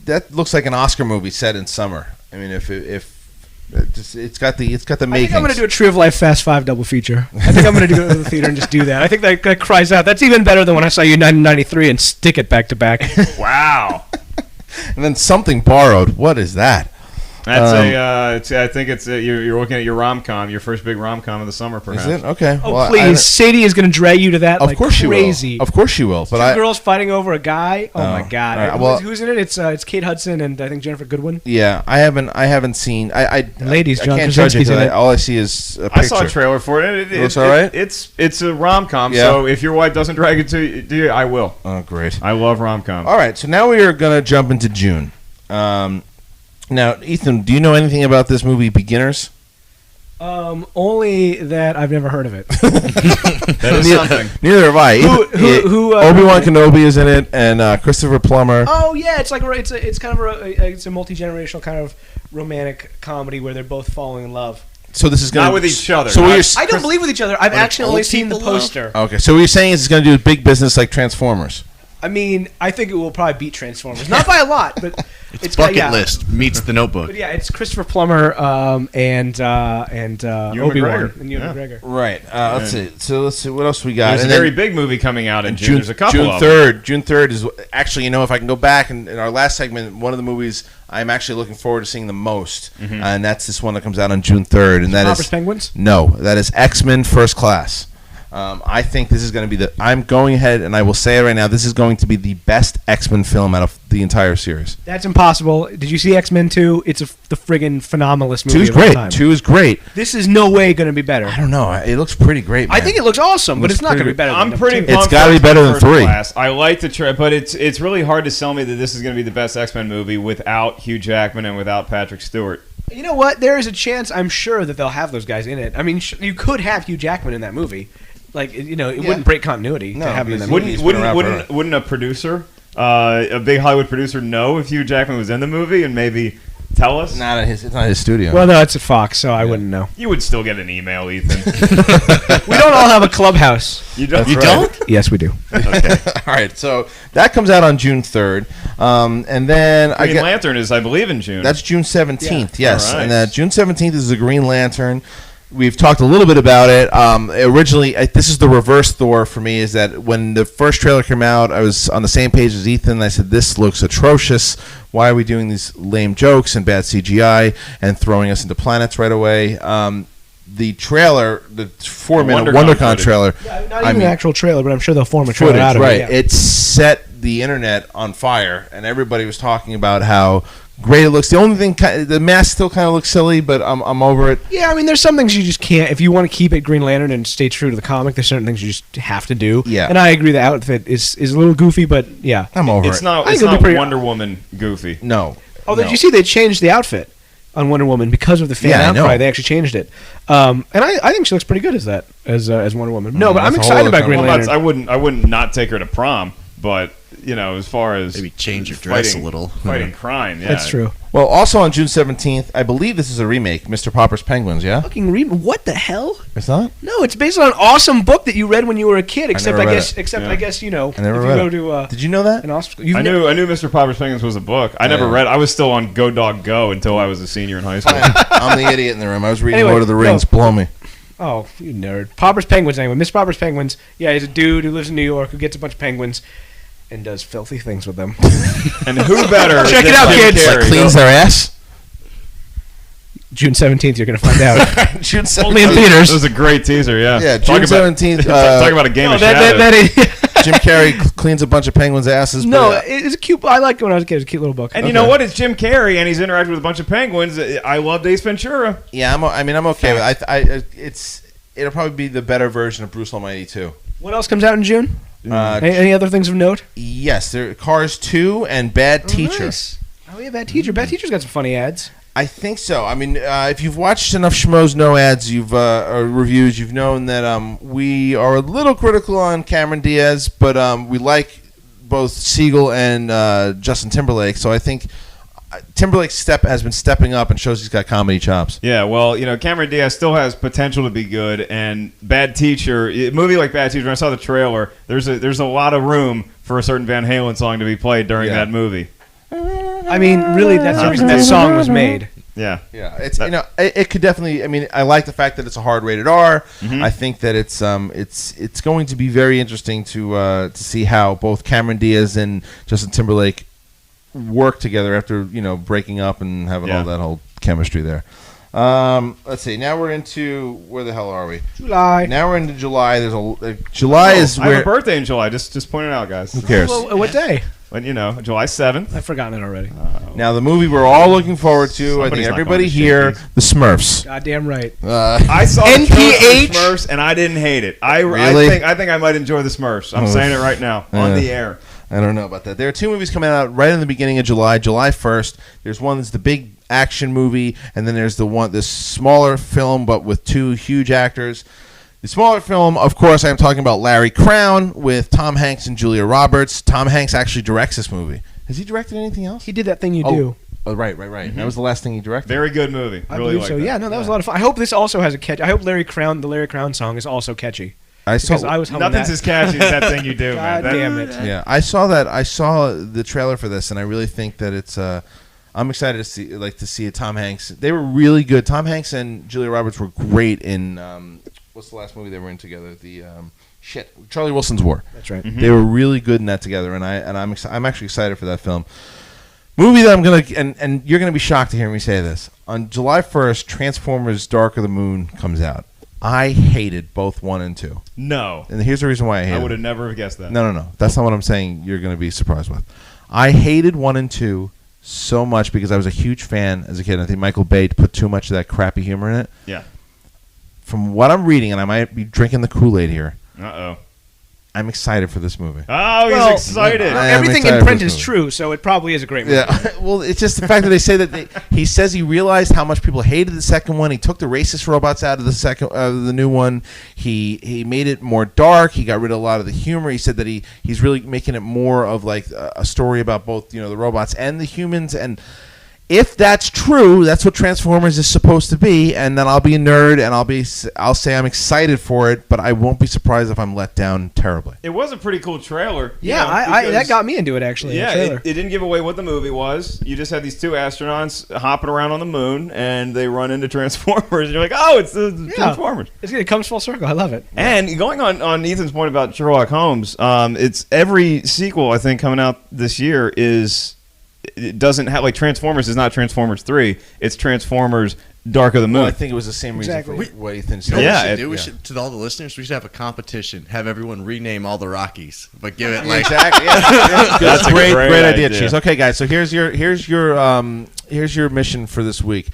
that looks like an Oscar movie set in summer. I mean, if it's got the makings. I think I'm going to do a Tree of Life Fast 5 double feature. I think I'm going to go to the theater and just do that. I think that cries out. That's even better than when I saw you in 1993 and stick it back to back. Wow. And then Something Borrowed. What is that? That's I think it's you're looking at your rom-com, your first big rom-com of the summer, perhaps. Is it? Okay. Oh, well, please. Sadie is going to drag you to that of course crazy. She will. Of course she will. But Two girls fighting over a guy. Oh, my God. Right, well, who's in it? It's Kate Hudson and I think Jennifer Goodwin. Yeah, I haven't seen. Ladies, John I can't judge Krasinski's in it. All I see is a picture. I saw a trailer for it. It looks all right. It's a rom-com, Yeah. so if your wife doesn't drag it to you, I will. Oh, great. I love rom-com. All right, so now we are going to jump into June. Now, Ethan, do you know anything about this movie, Beginners? Only that I've never heard of it. That is something. Neither have I. Obi-Wan Kenobi is in it, and Christopher Plummer. Oh yeah, it's kind of it's a multi-generational kind of romantic comedy where they're both falling in love. So this is going not with each other. So I don't believe with each other. I've actually only seen the poster. Okay, so what you're saying is it's going to do big business like Transformers. I mean, I think it will probably beat Transformers, not by a lot, but it's Bucket List meets The Notebook. But yeah, it's Christopher Plummer and Obi-Wan and Ewan McGregor. Right. Let's see. So let's see what else we got. There's a very big movie coming out in June. There's a couple of them. June 3rd is actually, if I can go back in our last segment, one of the movies I'm actually looking forward to seeing the most, and that's this one that comes out on June 3rd, and that is Penguins. No, that is X-Men First Class. I think this is going to be I'm going ahead and I will say it right now. This is going to be the best X-Men film out of the entire series. That's impossible. Did you see X-Men 2? It's the friggin' phenomenalest movie. 2 is great. 2 is great. This is no way going to be better. I don't know. It looks pretty great, man. I think it looks awesome, but it's not going to be better. I'm pretty pumped. It's got to be better than 3. Class. I like the try, but it's really hard to sell me that this is going to be the best X-Men movie without Hugh Jackman and without Patrick Stewart. You know what? There is a chance, I'm sure, that they'll have those guys in it. I mean, you could have Hugh Jackman in that movie. Like, it wouldn't break continuity to have him in that movie. Wouldn't a producer, a big Hollywood producer, know if Hugh Jackman was in the movie and maybe tell us? It's not his studio. Well, no, it's at Fox, so I wouldn't know. You would still get an email, Ethan. We don't all have a clubhouse. You don't? You don't? Yes, we do. Okay. All right, so that comes out on June 3rd. And then Green Lantern is, I believe, in June. That's June 17th, yes. All right. And June 17th is the Green Lantern. We've talked a little bit about it. Originally, this is the reverse Thor for me, is that when the first trailer came out, I was on the same page as Ethan. I said, this looks atrocious. Why are we doing these lame jokes and bad CGI and throwing us into planets right away? the trailer, the 4-minute WonderCon WonderCon trailer. Yeah, not even an actual trailer, but I'm sure they'll form a trailer Footage, out of right? it. Yeah. It set the internet on fire, and everybody was talking about how great it looks. The only thing, the mask still kind of looks silly, but I'm over it. Yeah, I mean, there's some things you just can't. If you want to keep it Green Lantern and stay true to the comic, there's certain things you just have to do. Yeah. And I agree the outfit is a little goofy, but yeah. I'm over It's it. not. I think It's it'll be not pretty- Wonder Woman goofy. No. Oh, no. did you see they changed the outfit on Wonder Woman because of the fan Yeah, I outcry? know. They actually changed it, and I think she looks pretty good as that as Wonder Woman. No, but I'm that's a whole excited other about Green Well, Lantern. I wouldn't not take her to prom, but as far as Maybe change your dress fighting- a little. fighting crime. Yeah, That's true. Well, also on June 17th, I believe this is a remake, Mr. Popper's Penguins, yeah? Fucking read what the hell? It's not? No, it's based on an awesome book that you read when you were a kid. Except never I read guess, it. except Yeah. I guess I never if you read go it. to Did you know that? an awesome school, I knew Mr. Popper's Penguins was a book. I never Yeah. read. I was still on Go Dog Go until I was a senior in high school. I'm the idiot in the room. I was reading Anyway, Lord of the Rings. no. Blow me. Oh, you nerd. Popper's Penguins, anyway. Mr. Popper's Penguins. Yeah, he's a dude who lives in New York who gets a bunch of penguins and does filthy things with them. And who better? Check than it out, Jim kids. Carrey? Like cleans their ass? June 17th, you're going to find out. June Only in 17th. theaters. This was a great teaser. Yeah. Yeah, Talk June about- 17th. talk about a game No, of shadows. that is, Jim Carrey cleans a bunch of penguins' asses. no, but, it's a cute. I like it when I was a kid. It's a cute little book. And you know what? It's Jim Carrey, and he's interacting with a bunch of penguins. I love Ace Ventura. yeah, I'm okay with it. It'll probably be the better version of Bruce Almighty 2. What else comes out in June? Uh, Any other things of note? yes, there Cars 2 and Bad Teacher. Nice. Oh yeah, Bad Teacher. Bad Teacher's got some funny ads. I think so. I mean, if you've watched enough Schmoes No ads, or reviews, you've known that we are a little critical on Cameron Diaz, but we like both Siegel and Justin Timberlake. So I think Timberlake's has been stepping up and shows he's got comedy chops. Yeah, well, Cameron Diaz still has potential to be good, and Bad Teacher, a movie like Bad Teacher, when I saw the trailer, there's a lot of room for a certain Van Halen song to be played during Yeah. that movie. I mean, really, that's the reason that song was made. Yeah. Yeah, it's it could definitely. I mean, I like the fact that it's a hard rated R. Mm-hmm. I think that it's going to be very interesting to see how both Cameron Diaz and Justin Timberlake work together after breaking up and having all that whole chemistry there. Let's see. Now we're into where the hell are we? July. Now we're into July. There's July is I have where. a birthday in July. Just point it out, guys. Who cares? Well, what day? When July 7th. I've forgotten it already. Now the movie we're all looking forward to. I think Somebody's not everybody going to here, Shakey's. the Smurfs. Goddamn right. I saw the NPH? trailer for Smurfs, and I didn't hate it. Really? I think I might enjoy the Smurfs. I'm saying it right now on the air. I don't know about that. There are two movies coming out right in the beginning of July, July 1st. There's one that's the big action movie, and then there's this smaller film, but with two huge actors. The smaller film, of course, I'm talking about Larry Crown with Tom Hanks and Julia Roberts. Tom Hanks actually directs this movie. Has he directed anything else? He did that thing you do. Oh, right. That was the last thing he directed. Very good movie. I really believe like so. that. Yeah, no, that was a lot of fun. I hope this also has a catch. I hope the Larry Crown song is also catchy. I Because saw. I was humming Nothing's that. as catchy as that thing you do, man. God damn it. Yeah, I saw that. I saw the trailer for this, and I really think that it's. I'm excited to see it. Tom Hanks. They were really good. Tom Hanks and Julia Roberts were great in. What's the last movie they were in together? Charlie Wilson's War. That's right. They were really good in that together, and I'm actually excited for that film. Movie that I'm gonna and you're gonna be shocked to hear me say this. On July 1st, Transformers: Dark of the Moon comes out. I hated both 1 and 2, No. and here's the reason why I hated. I would have never guessed that. No. That's not what I'm saying. You're going to be surprised with. I hated 1 and 2 so much because I was a huge fan as a kid. I think Michael Bay put too much of that crappy humor in it. Yeah. From what I'm reading, and I might be drinking the Kool-Aid here, Uh-oh. I'm excited for this movie. Oh, Well, he's excited. I am Everything excited in for print this is movie. true, so it probably is a great movie. Yeah, well, it's just the fact that they say that he says he realized how much people hated the second one. He took the racist robots out of the new one. He made it more dark. He got rid of a lot of the humor. He said that he's really making it more of like a story about both the robots and the humans. And if that's true, that's what Transformers is supposed to be. And then I'll be a nerd and I'll say I'm excited for it, but I won't be surprised if I'm let down terribly. It was a pretty cool trailer. Yeah, that because- got me into it, actually. Yeah, the trailer. it didn't give away what the movie was. You just had these two astronauts hopping around on the moon, and they run into Transformers, and you're like, oh, it's the Transformers. It comes full circle. I love it. And going on Ethan's point about Sherlock Holmes, it's every sequel, I think, coming out this year is it doesn't have, like, Transformers is not Transformers 3. It's Transformers Dark of the Moon. Well, I think it was the same reason Exactly. for what Ethan You know said. what we should do? To all the listeners, we should have a competition. Have everyone rename all the Rockies, but give it Yeah, like exactly. Yeah. That's a great great idea, idea. Cheese. Okay, guys. So here's your mission for this week.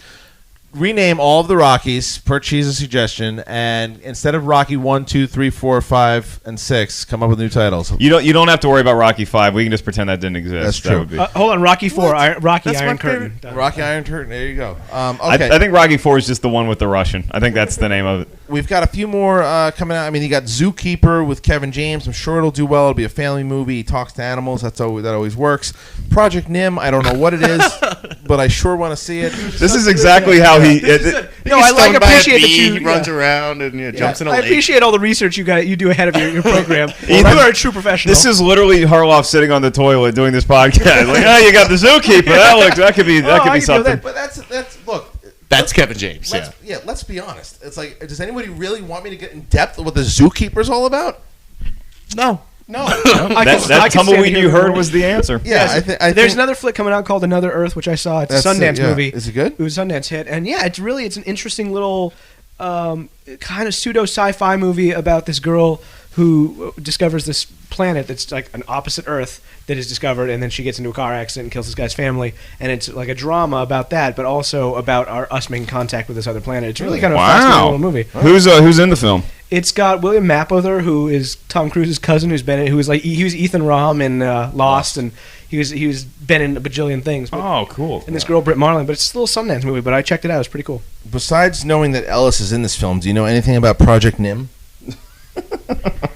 Rename all of the Rockies per Cheese's suggestion, and instead of Rocky 1, 2, 3, 4, 5, and 6, come up with new titles. You don't have to worry about Rocky 5. We can just pretend that didn't exist. That's That true. would be- Hold on, Rocky 4, Rocky That's Iron my Curtain. favorite. Rocky Iron Curtain. There you go. Okay. I think Rocky 4 is just the one with the Russian. I think that's the name of it. We've got a few more coming out. I mean, you got Zookeeper with Kevin James. I'm sure it'll do well. It'll be a family movie. He talks to animals. That always works. Project Nim. I don't know what it is, but I sure want to see it. This is exactly how he. No, I like appreciate that you. He runs around and jumps in a I lake. appreciate all the research you do ahead of your program. You are a true professional. This is literally Harloff sitting on the toilet doing this podcast. Like, oh, you got the Zookeeper. That could be I can do something. that. But that's look. That's Kevin James. Let's be honest. It's like, does anybody really want me to get in depth with what the Zookeeper's all about? No. No. That tumbleweed you heard was the answer. Yeah, I There's think another flick coming out called Another Earth, which I saw. It's a that's Sundance it, yeah. movie. Is it good? It was a Sundance hit, and yeah, it's an interesting little kind of pseudo sci-fi movie about this girl who discovers this planet that's like an opposite Earth that is discovered, and then she gets into a car accident and kills this guy's family, and it's like a drama about that, but also about us making contact with this other planet. It's really kind of a fascinating little movie. Who's in the film? It's got William Mapother, who is Tom Cruise's cousin, he was Ethan Rahm in Lost, and he was been in a bajillion things. But, Oh, cool. and this girl Britt Marling, but it's a little Sundance movie. But I checked it out; it's pretty cool. Besides knowing that Ellis is in this film, do you know anything about Project Nim?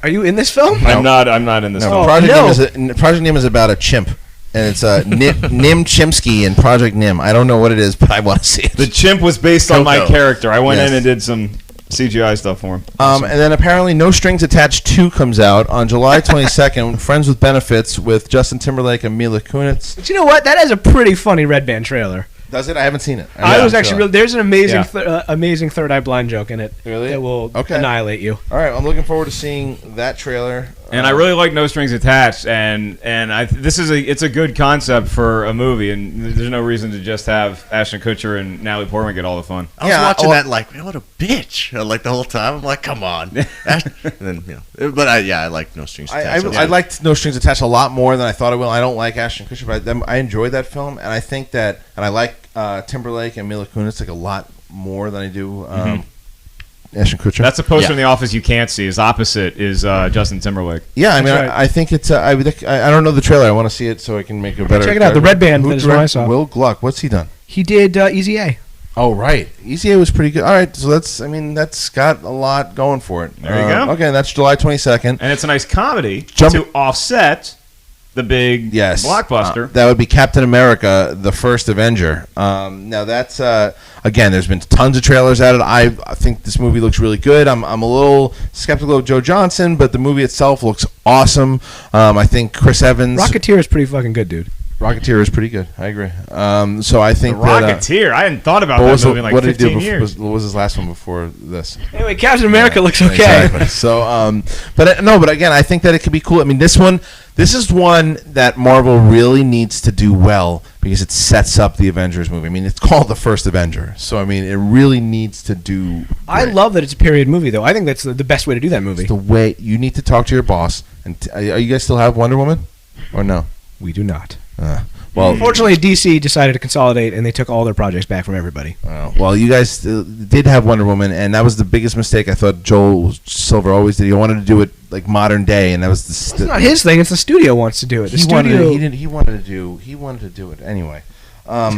Are you in this film? I'm not in this No, film. Project Nim is about a chimp, and it's Nim Chimpsky in Project Nim. I don't know what it is, but I want to see it. The chimp was based on my Coco. character. I went Yes. in and did some CGI stuff for him. And then apparently No Strings Attached 2 comes out on July 22nd, Friends with Benefits with Justin Timberlake and Mila Kunis. But you know what? That has a pretty funny Red Band trailer. Does it? I haven't seen it. I was actually really. There's an amazing, Yeah. amazing Third Eye Blind joke in it. Really? That will Okay. annihilate you. All right, I'm looking forward to seeing that trailer. And I really like No Strings Attached, and it's a good concept for a movie, and there's no reason to just have Ashton Kutcher and Natalie Portman get all the fun. I was watching that like, man, what a bitch! Like the whole time, I'm like, come on. And then but I like No Strings Attached. I liked No Strings Attached a lot more than I thought I will. I don't like Ashton Kutcher, but I enjoyed that film, and I think that, and I like Timberlake and Mila Kunis like a lot more than I do Ashton Kutcher. That's a poster in the office you can't see. His opposite is Justin Timberlake. Yeah, I mean, That's right. I think it's. I don't know the trailer. I want to see it so I can make a better. Check it out, the Red Band Who is what I directed- saw. Will Gluck. What's he done? He did Easy A. Oh, right. Easy A was pretty good. All right, so that's got a lot going for it. There you go. Okay, that's July 22nd. And it's a nice comedy Jump- to offset the big blockbuster. That would be Captain America: The First Avenger. Now that's again. There's been tons of trailers at it. I think this movie looks really good. I'm a little skeptical of Joe Johnson, but the movie itself looks awesome. I think Chris Evans, Rocketeer is pretty fucking good, dude. Rocketeer is pretty good. I agree. So I The think that, Rocketeer. I hadn't thought about what that was movie in like what did he 15 do? years. What was his last one before this? Anyway, Captain America looks okay. Exactly. So, but again, I think that it could be cool. I mean, this is one that Marvel really needs to do well because it sets up the Avengers movie. I mean, it's called The First Avenger, so I mean, it really needs to do. I great. love that it's a period movie, though. I think that's the best way to do that movie. It's the way you need to talk to your boss. And are you guys still have Wonder Woman, or no? We do not. Well, Unfortunately, DC decided to consolidate, and they took all their projects back from everybody. well, you guys did have Wonder Woman, and that was the biggest mistake I thought Joel Silver always did. He wanted to do it like modern day, and that was It's not his thing. It's the studio wants to do it. The He wanted studio. he wanted to do it anyway. All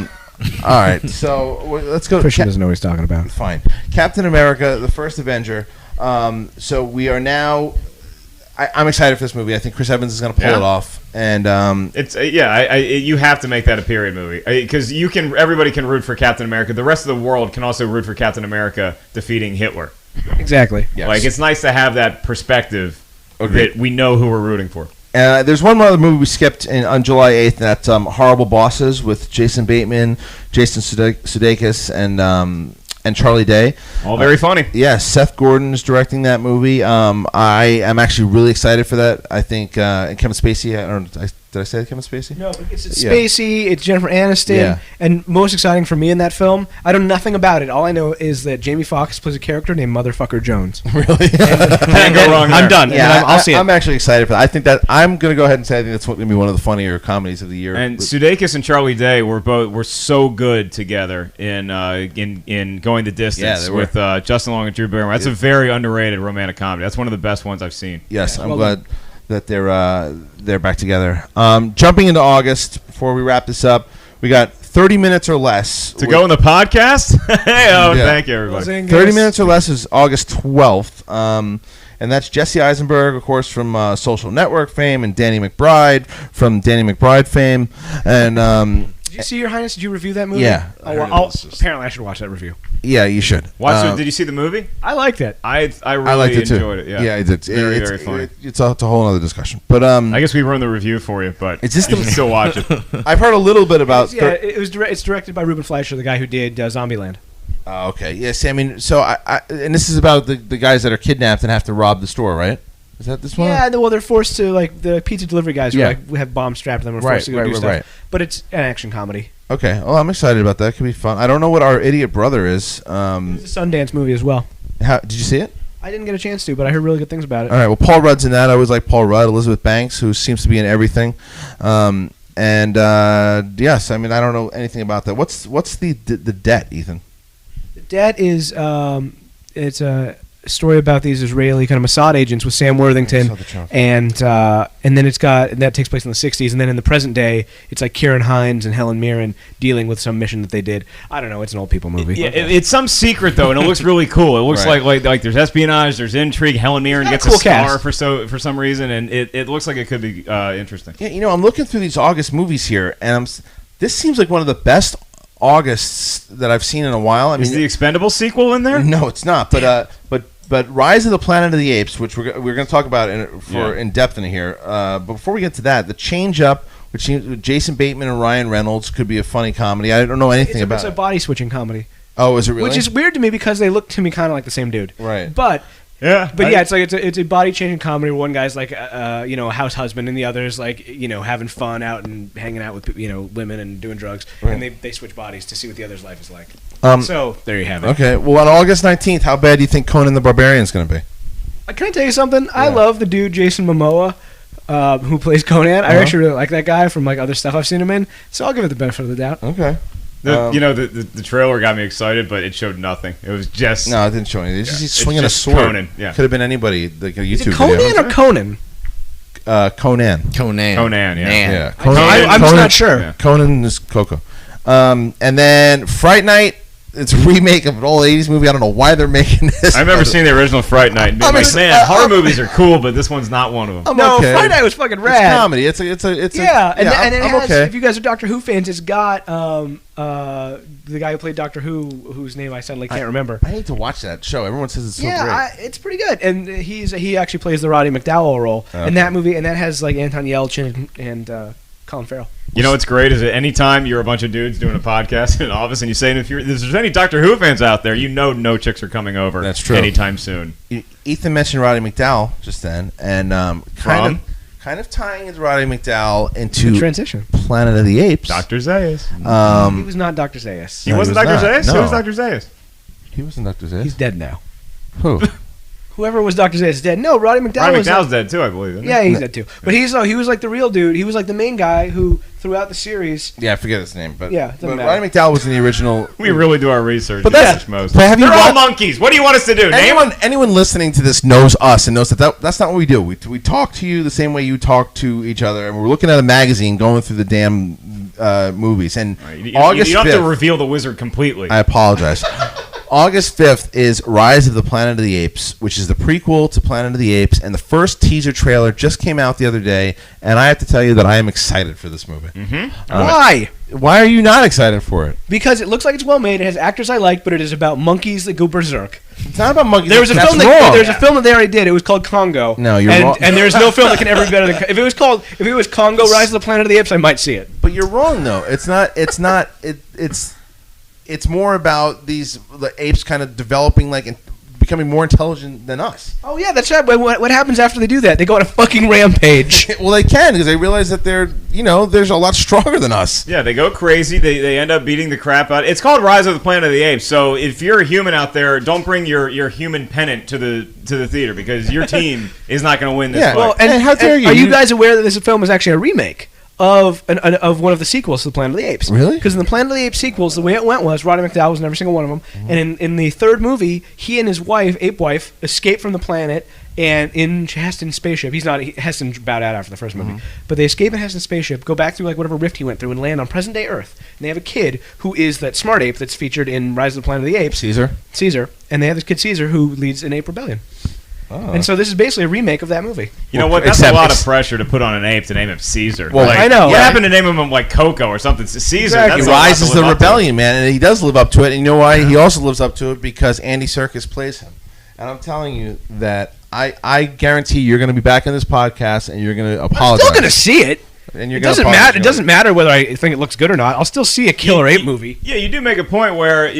right, so let's go. Christian doesn't know what he's talking about. Fine. Captain America: The First Avenger. So we are now. I'm excited for this movie. I think Chris Evans is going to pull it off, and It's you have to make that a period movie because everybody can root for Captain America. The rest of the world can also root for Captain America defeating Hitler. Exactly. yes. Like it's nice to have that perspective Agreed. that we know who we're rooting for. There's one other movie we skipped on July 8th. And that's Horrible Bosses with Jason Bateman, Jason Sudeikis, and Charlie Day. All very funny. Yeah, Seth Gordon's directing that movie. I am actually really excited for that. I think and Kevin Spacey. I Did I say Kevin Spacey? No, it's Yeah. Spacey, it's Jennifer Aniston, Yeah. and most exciting for me in that film, I know nothing about it. All I know is that Jamie Foxx plays a character named Motherfucker Jones. Really? Can't go wrong there. I'm done. Yeah, I'll see it. I'm actually excited for that. I think that I'm going to go ahead and say I think that's going to be one of the funnier comedies of the year. And Sudeikis and Charlie Day were so good together in Going the Distance Yeah, they were. with Justin Long and Drew Barrymore. That's a very underrated romantic comedy. That's one of the best ones I've seen. Yes, I'm well glad that they're back together. Jumping into August, before we wrap this up, we got 30 minutes or less. To go in the podcast? Yeah. Thank you, everybody. 30 minutes or less is August 12th. And that's Jesse Eisenberg, of course, from Social Network fame, and Danny McBride from Danny McBride fame. And Did you see, Your Highness? Did you review that movie? Yeah. Oh, well, apparently, I should watch that review. yeah, you should. Did you see the movie? I liked it. I really I liked it too. enjoyed it. Yeah, I did. Very, it's very funny. It's a whole other discussion. But I guess we run the review for you, but It's just you can still watch it. I've heard a little bit about. It's directed by Ruben Fleischer, the guy who did Zombieland. Oh, okay. Yes. I mean, so I and this is about the guys that are kidnapped and have to rob the store, right? Is that this one? Yeah, well, they're forced to, like, the pizza delivery guys who Yeah. like have bombs strapped to them and are Right, forced to go do right, stuff. right. But it's an action comedy. Okay. Well, I'm excited about that. It could be fun. I don't know what Our Idiot Brother is. It's a Sundance movie as well. Did you see it? I didn't get a chance to, but I heard really good things about it. All right. Well, Paul Rudd's in that. I always like Paul Rudd. Elizabeth Banks, who seems to be in everything. Yes, I mean, I don't know anything about that. What's the debt, Ethan? The Debt is it's a story about these Israeli kind of Mossad agents with Sam Worthington, I saw the trailer. and then that takes place in the 60s, and then in the present day, it's like Kieran Hines and Helen Mirren dealing with some mission that they did. I don't know. It's an old people movie. Yeah, it's some secret though, and it looks really cool. It looks Right. like there's espionage, there's intrigue. Helen Mirren got a gets cool a star cast. for some reason, and it looks like it could be interesting. Yeah, I'm looking through these August movies here, and this seems like one of the best Augusts that I've seen in a while. I mean, Is the Expendables sequel in there? no, it's not. But Rise of the Planet of the Apes, which we're going to talk about in depth in here. But before we get to that, The Change Up, which seems Jason Bateman and Ryan Reynolds, could be a funny comedy. I don't know anything about It's a it. body switching comedy, Oh, is it really? which is weird to me because they look to me kind of like the same dude. Right. But Yeah, it's a body changing comedy where one guy's like a house husband and the other is like having fun out and hanging out with women and doing drugs, and they switch bodies to see what the other's life is like. So there you have it. Okay. Well, on August 19th, how bad do you think Conan the Barbarian is going to be? Can I tell you something? I love the dude Jason Momoa, who plays Conan. I actually really like that guy from like other stuff I've seen him in. So I'll give it the benefit of the doubt. Okay. The trailer got me excited, but it showed nothing. It was just No, it didn't show anything. It's just he's It's swinging a just sword. Conan, yeah. Could have been anybody. Like a Is YouTube it Conan video. or Conan? Conan. Conan. Yeah. Yeah. I'm just not sure. Yeah. Conan is Coco. And then Fright Night. It's a remake of an old 80s movie. I don't know why they're making this. I've never seen the original Fright Night. And been I'm like, ex- man, horror movies are cool, but this one's not one of them. I'm No, okay. Friday Night was fucking It's rad. comedy. It's And I'm it has, okay. if you guys are Doctor Who fans, it's got the guy who played Doctor Who, whose name I suddenly can't remember. I need to watch that show. Everyone says it's so great. Yeah, it's pretty good, and he actually plays the Roddy McDowell role Okay. in that movie, and that has like Anton Yelchin and Colin Farrell. You know what's great is that anytime you're a bunch of dudes doing a podcast in an office and you say, if there's any Doctor Who fans out there, no chicks are coming over. That's true. Anytime soon. Ethan mentioned Roddy McDowell just then, and kind of tying his Roddy McDowell The into transition. Planet of the Apes. Dr. Zayas. He was not Dr. Zayas. He No, wasn't he was Dr. not. Zayas? No. Who was Dr. Zayas? He wasn't Dr. Zayas. He's dead now. Who? Whoever was Dr. Zayas is dead. No, Roddy McDowell Roddy was McDowell's dead too, I believe. Isn't he? Yeah, he's dead too. But he was like the real dude. He was like the main guy who, throughout the series, Yeah, I forget his name, but Yeah, it doesn't but matter. Roddy McDowell was in the original. We really do our research. But at that's- Schmoes. but have you They're all wa- monkeys. What do you want us to do? Name them? Anyone listening to this knows us and knows that's not what we do. We talk to you the same way you talk to each other, and we're looking at a magazine, going through the damn movies. And You August don't have 5th, to reveal the wizard completely. I apologize. August 5th is Rise of the Planet of the Apes, which is the prequel to Planet of the Apes, and the first teaser trailer just came out the other day, and I have to tell you that I am excited for this movie. why? Why are you not excited for it? Because it looks like it's well made. It has actors I like, but it is about monkeys that go berserk. It's not about monkeys. There was a That's film. wrong. There's a film that they already did. It was called Congo. No, you're and, wrong. And there's no film that can ever be better than. If it was Congo: Rise of the Planet of the Apes, I might see it. But you're wrong, though. It's not. It's more about the apes kind of developing, becoming more intelligent than us. Oh yeah, that's right. But what happens after they do that? They go on a fucking rampage. Well, they can because they realize that there's a lot stronger than us. Yeah, they go crazy. They end up beating the crap out. It's called Rise of the Planet of the Apes. So if you're a human out there, don't bring your human pennant to the theater because your team is not going to win this fight. Well, and how dare you? Are you guys aware that this film is actually a remake of one of the sequels to the Planet of the Apes? Really? Because in the Planet of the Apes sequels, the way it went was Roddy McDowall was in every single one of them, and in the third movie, he and his ape wife, escape from the planet. And in Heston's spaceship, Heston bowed out after the first movie, but they escape in Heston's spaceship, go back through like whatever rift he went through, and land on present-day Earth. And they have a kid who is that smart ape that's featured in Rise of the Planet of the Apes. Caesar. And they have this kid Caesar who leads an ape rebellion. Oh. And so this is basically a remake of that movie. You know what? That's a lot of pressure to put on an ape to name him Caesar. Well, like, I know. What happened to name him like Coco or something? Caesar. Exactly. He rises the rebellion, man, and he does live up to it. And you know why? He also lives up to it because Andy Serkis plays him. And I'm telling you that I guarantee you're going to be back in this podcast and you're going to apologize. I'm still going to see it. And you're It doesn't matter. It doesn't matter whether I think it looks good or not. I'll still see a killer ape movie. Yeah, you do make a point where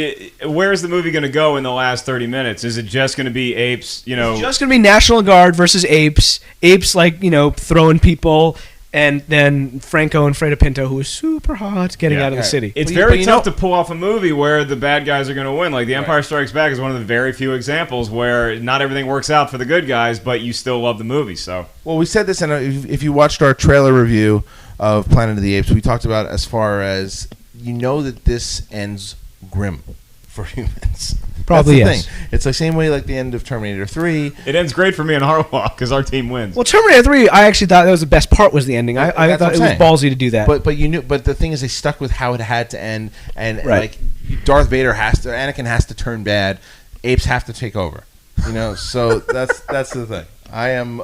where's the movie going to go in the last 30 minutes? Is it just going to be apes? It's just going to be National Guard versus apes. Apes throwing people. And then Franco and Fredo Pinto, who is super hot, getting out of the city. It's very tough to pull off a movie where the bad guys are going to win. Like The Empire Strikes Back is one of the very few examples where not everything works out for the good guys, but you still love the movie. So, well, we said this, and if you watched our trailer review of Planet of the Apes, we talked about as far as that this ends grim for humans. Probably That's the yes. thing. It's the same way like the end of Terminator 3. It ends great for me in Harlow because our team wins. Well, Terminator 3, I actually thought that was the best part was the ending. I thought it was ballsy to do that. But you knew. But the thing is, they stuck with how it had to end, and like Darth Vader Anakin has to turn bad. Apes have to take over. So that's the thing. I am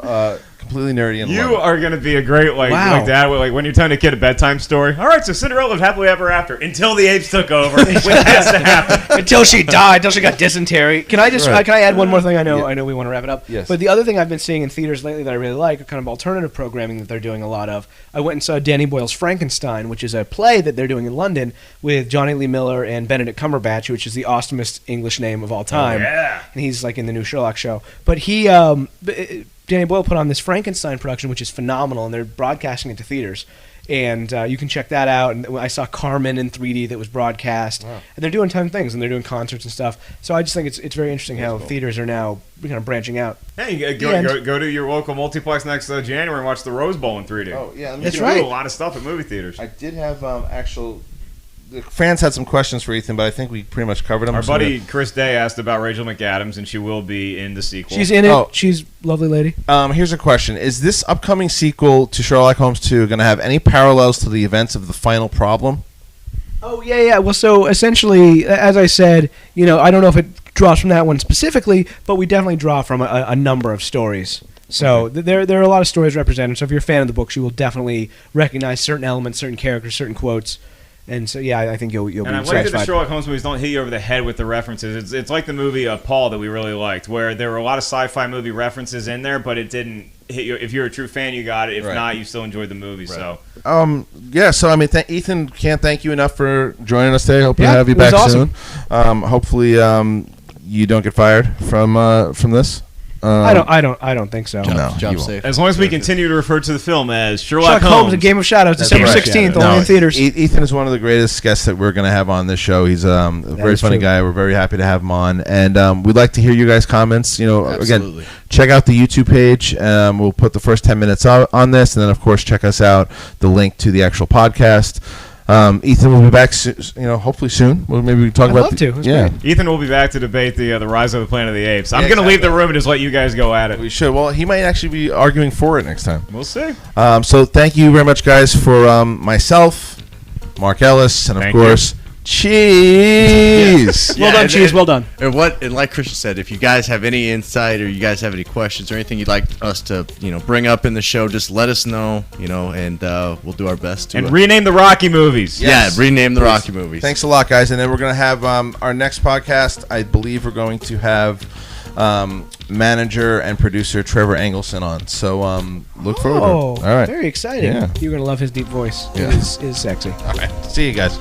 completely nerdy and you are going to be a great like dad when you're telling a kid a bedtime story. All right, so Cinderella lived happily ever after until the apes took over, which has to happen until she died, until she got dysentery. Can I just can I add one more thing? I know we want to wrap it up. Yes. But the other thing I've been seeing in theaters lately that I really like are kind of alternative programming that they're doing a lot of. I went and saw Danny Boyle's Frankenstein, which is a play that they're doing in London with Johnny Lee Miller and Benedict Cumberbatch, which is the awesomest English name of all time. Oh, yeah. And he's like in the new Sherlock show. But he Danny Boyle put on this Frankenstein production, which is phenomenal, and they're broadcasting it to theaters. And you can check that out. And I saw Carmen in 3D that was broadcast. Wow. And they're doing ton of things, and they're doing concerts and stuff. So I just think it's very interesting how theaters are now kind of branching out. Hey, you go to your local multiplex next January and watch the Rose Bowl in 3D. Oh, yeah. That's do right. a lot of stuff at movie theaters. I did have the fans had some questions for Ethan, but I think we pretty much covered them. Our buddy Chris Day asked about Rachel McAdams, and she will be in the sequel. She's in it. Oh. She's a lovely lady. Here's a question. Is this upcoming sequel to Sherlock Holmes 2 going to have any parallels to the events of The Final Problem? Oh, yeah. Well, so essentially, as I said, I don't know if it draws from that one specifically, but we definitely draw from a number of stories. So there are a lot of stories represented. So if you're a fan of the books, you will definitely recognize certain elements, certain characters, certain quotes. And so, yeah, I think you'll be satisfied. And I like that the Sherlock Holmes movies don't hit you over the head with the references. It's like the movie Paul that we really liked, where there were a lot of sci-fi movie references in there, but it didn't hit you. If you're a true fan, you got it. If not, you still enjoyed the movie. Right. So, So I mean, Ethan, can't thank you enough for joining us today. Hope to have you back soon. Hopefully, you don't get fired from this. I don't think so. Jump safe. As long as we continue to refer to the film as Sherlock Holmes, A Game of Shadows, December 16th, only in theaters. Ethan is one of the greatest guests that we're going to have on this show. He's a very funny guy. We're very happy to have him on, and we'd like to hear you guys' comments. Again, check out the YouTube page. We'll put the first 10 minutes on this, and then of course check us out. The link to the actual podcast. Ethan will be back, hopefully soon. Maybe we can talk about. I'd love to. Great. Ethan will be back to debate the Rise of the Planet of the Apes. I'm going to leave the room and just let you guys go at it. We should. Well, he might actually be arguing for it next time. We'll see. So thank you very much, guys, for myself, Mark Ellis, and of course. Cheese. Well done, Cheese. Well done. And like Christian said, if you guys have any insight or you guys have any questions or anything you'd like us to, bring up in the show, just let us know, and we'll do our best to. And rename the Rocky movies. Yes. Yeah, rename the Rocky movies. Thanks a lot, guys. And then we're going to have our next podcast. I believe we're going to have manager and producer Trevor Engelson on. So look forward to it. All right. Very exciting. Yeah. You're going to love his deep voice. Yeah. It is sexy. All right. See you guys.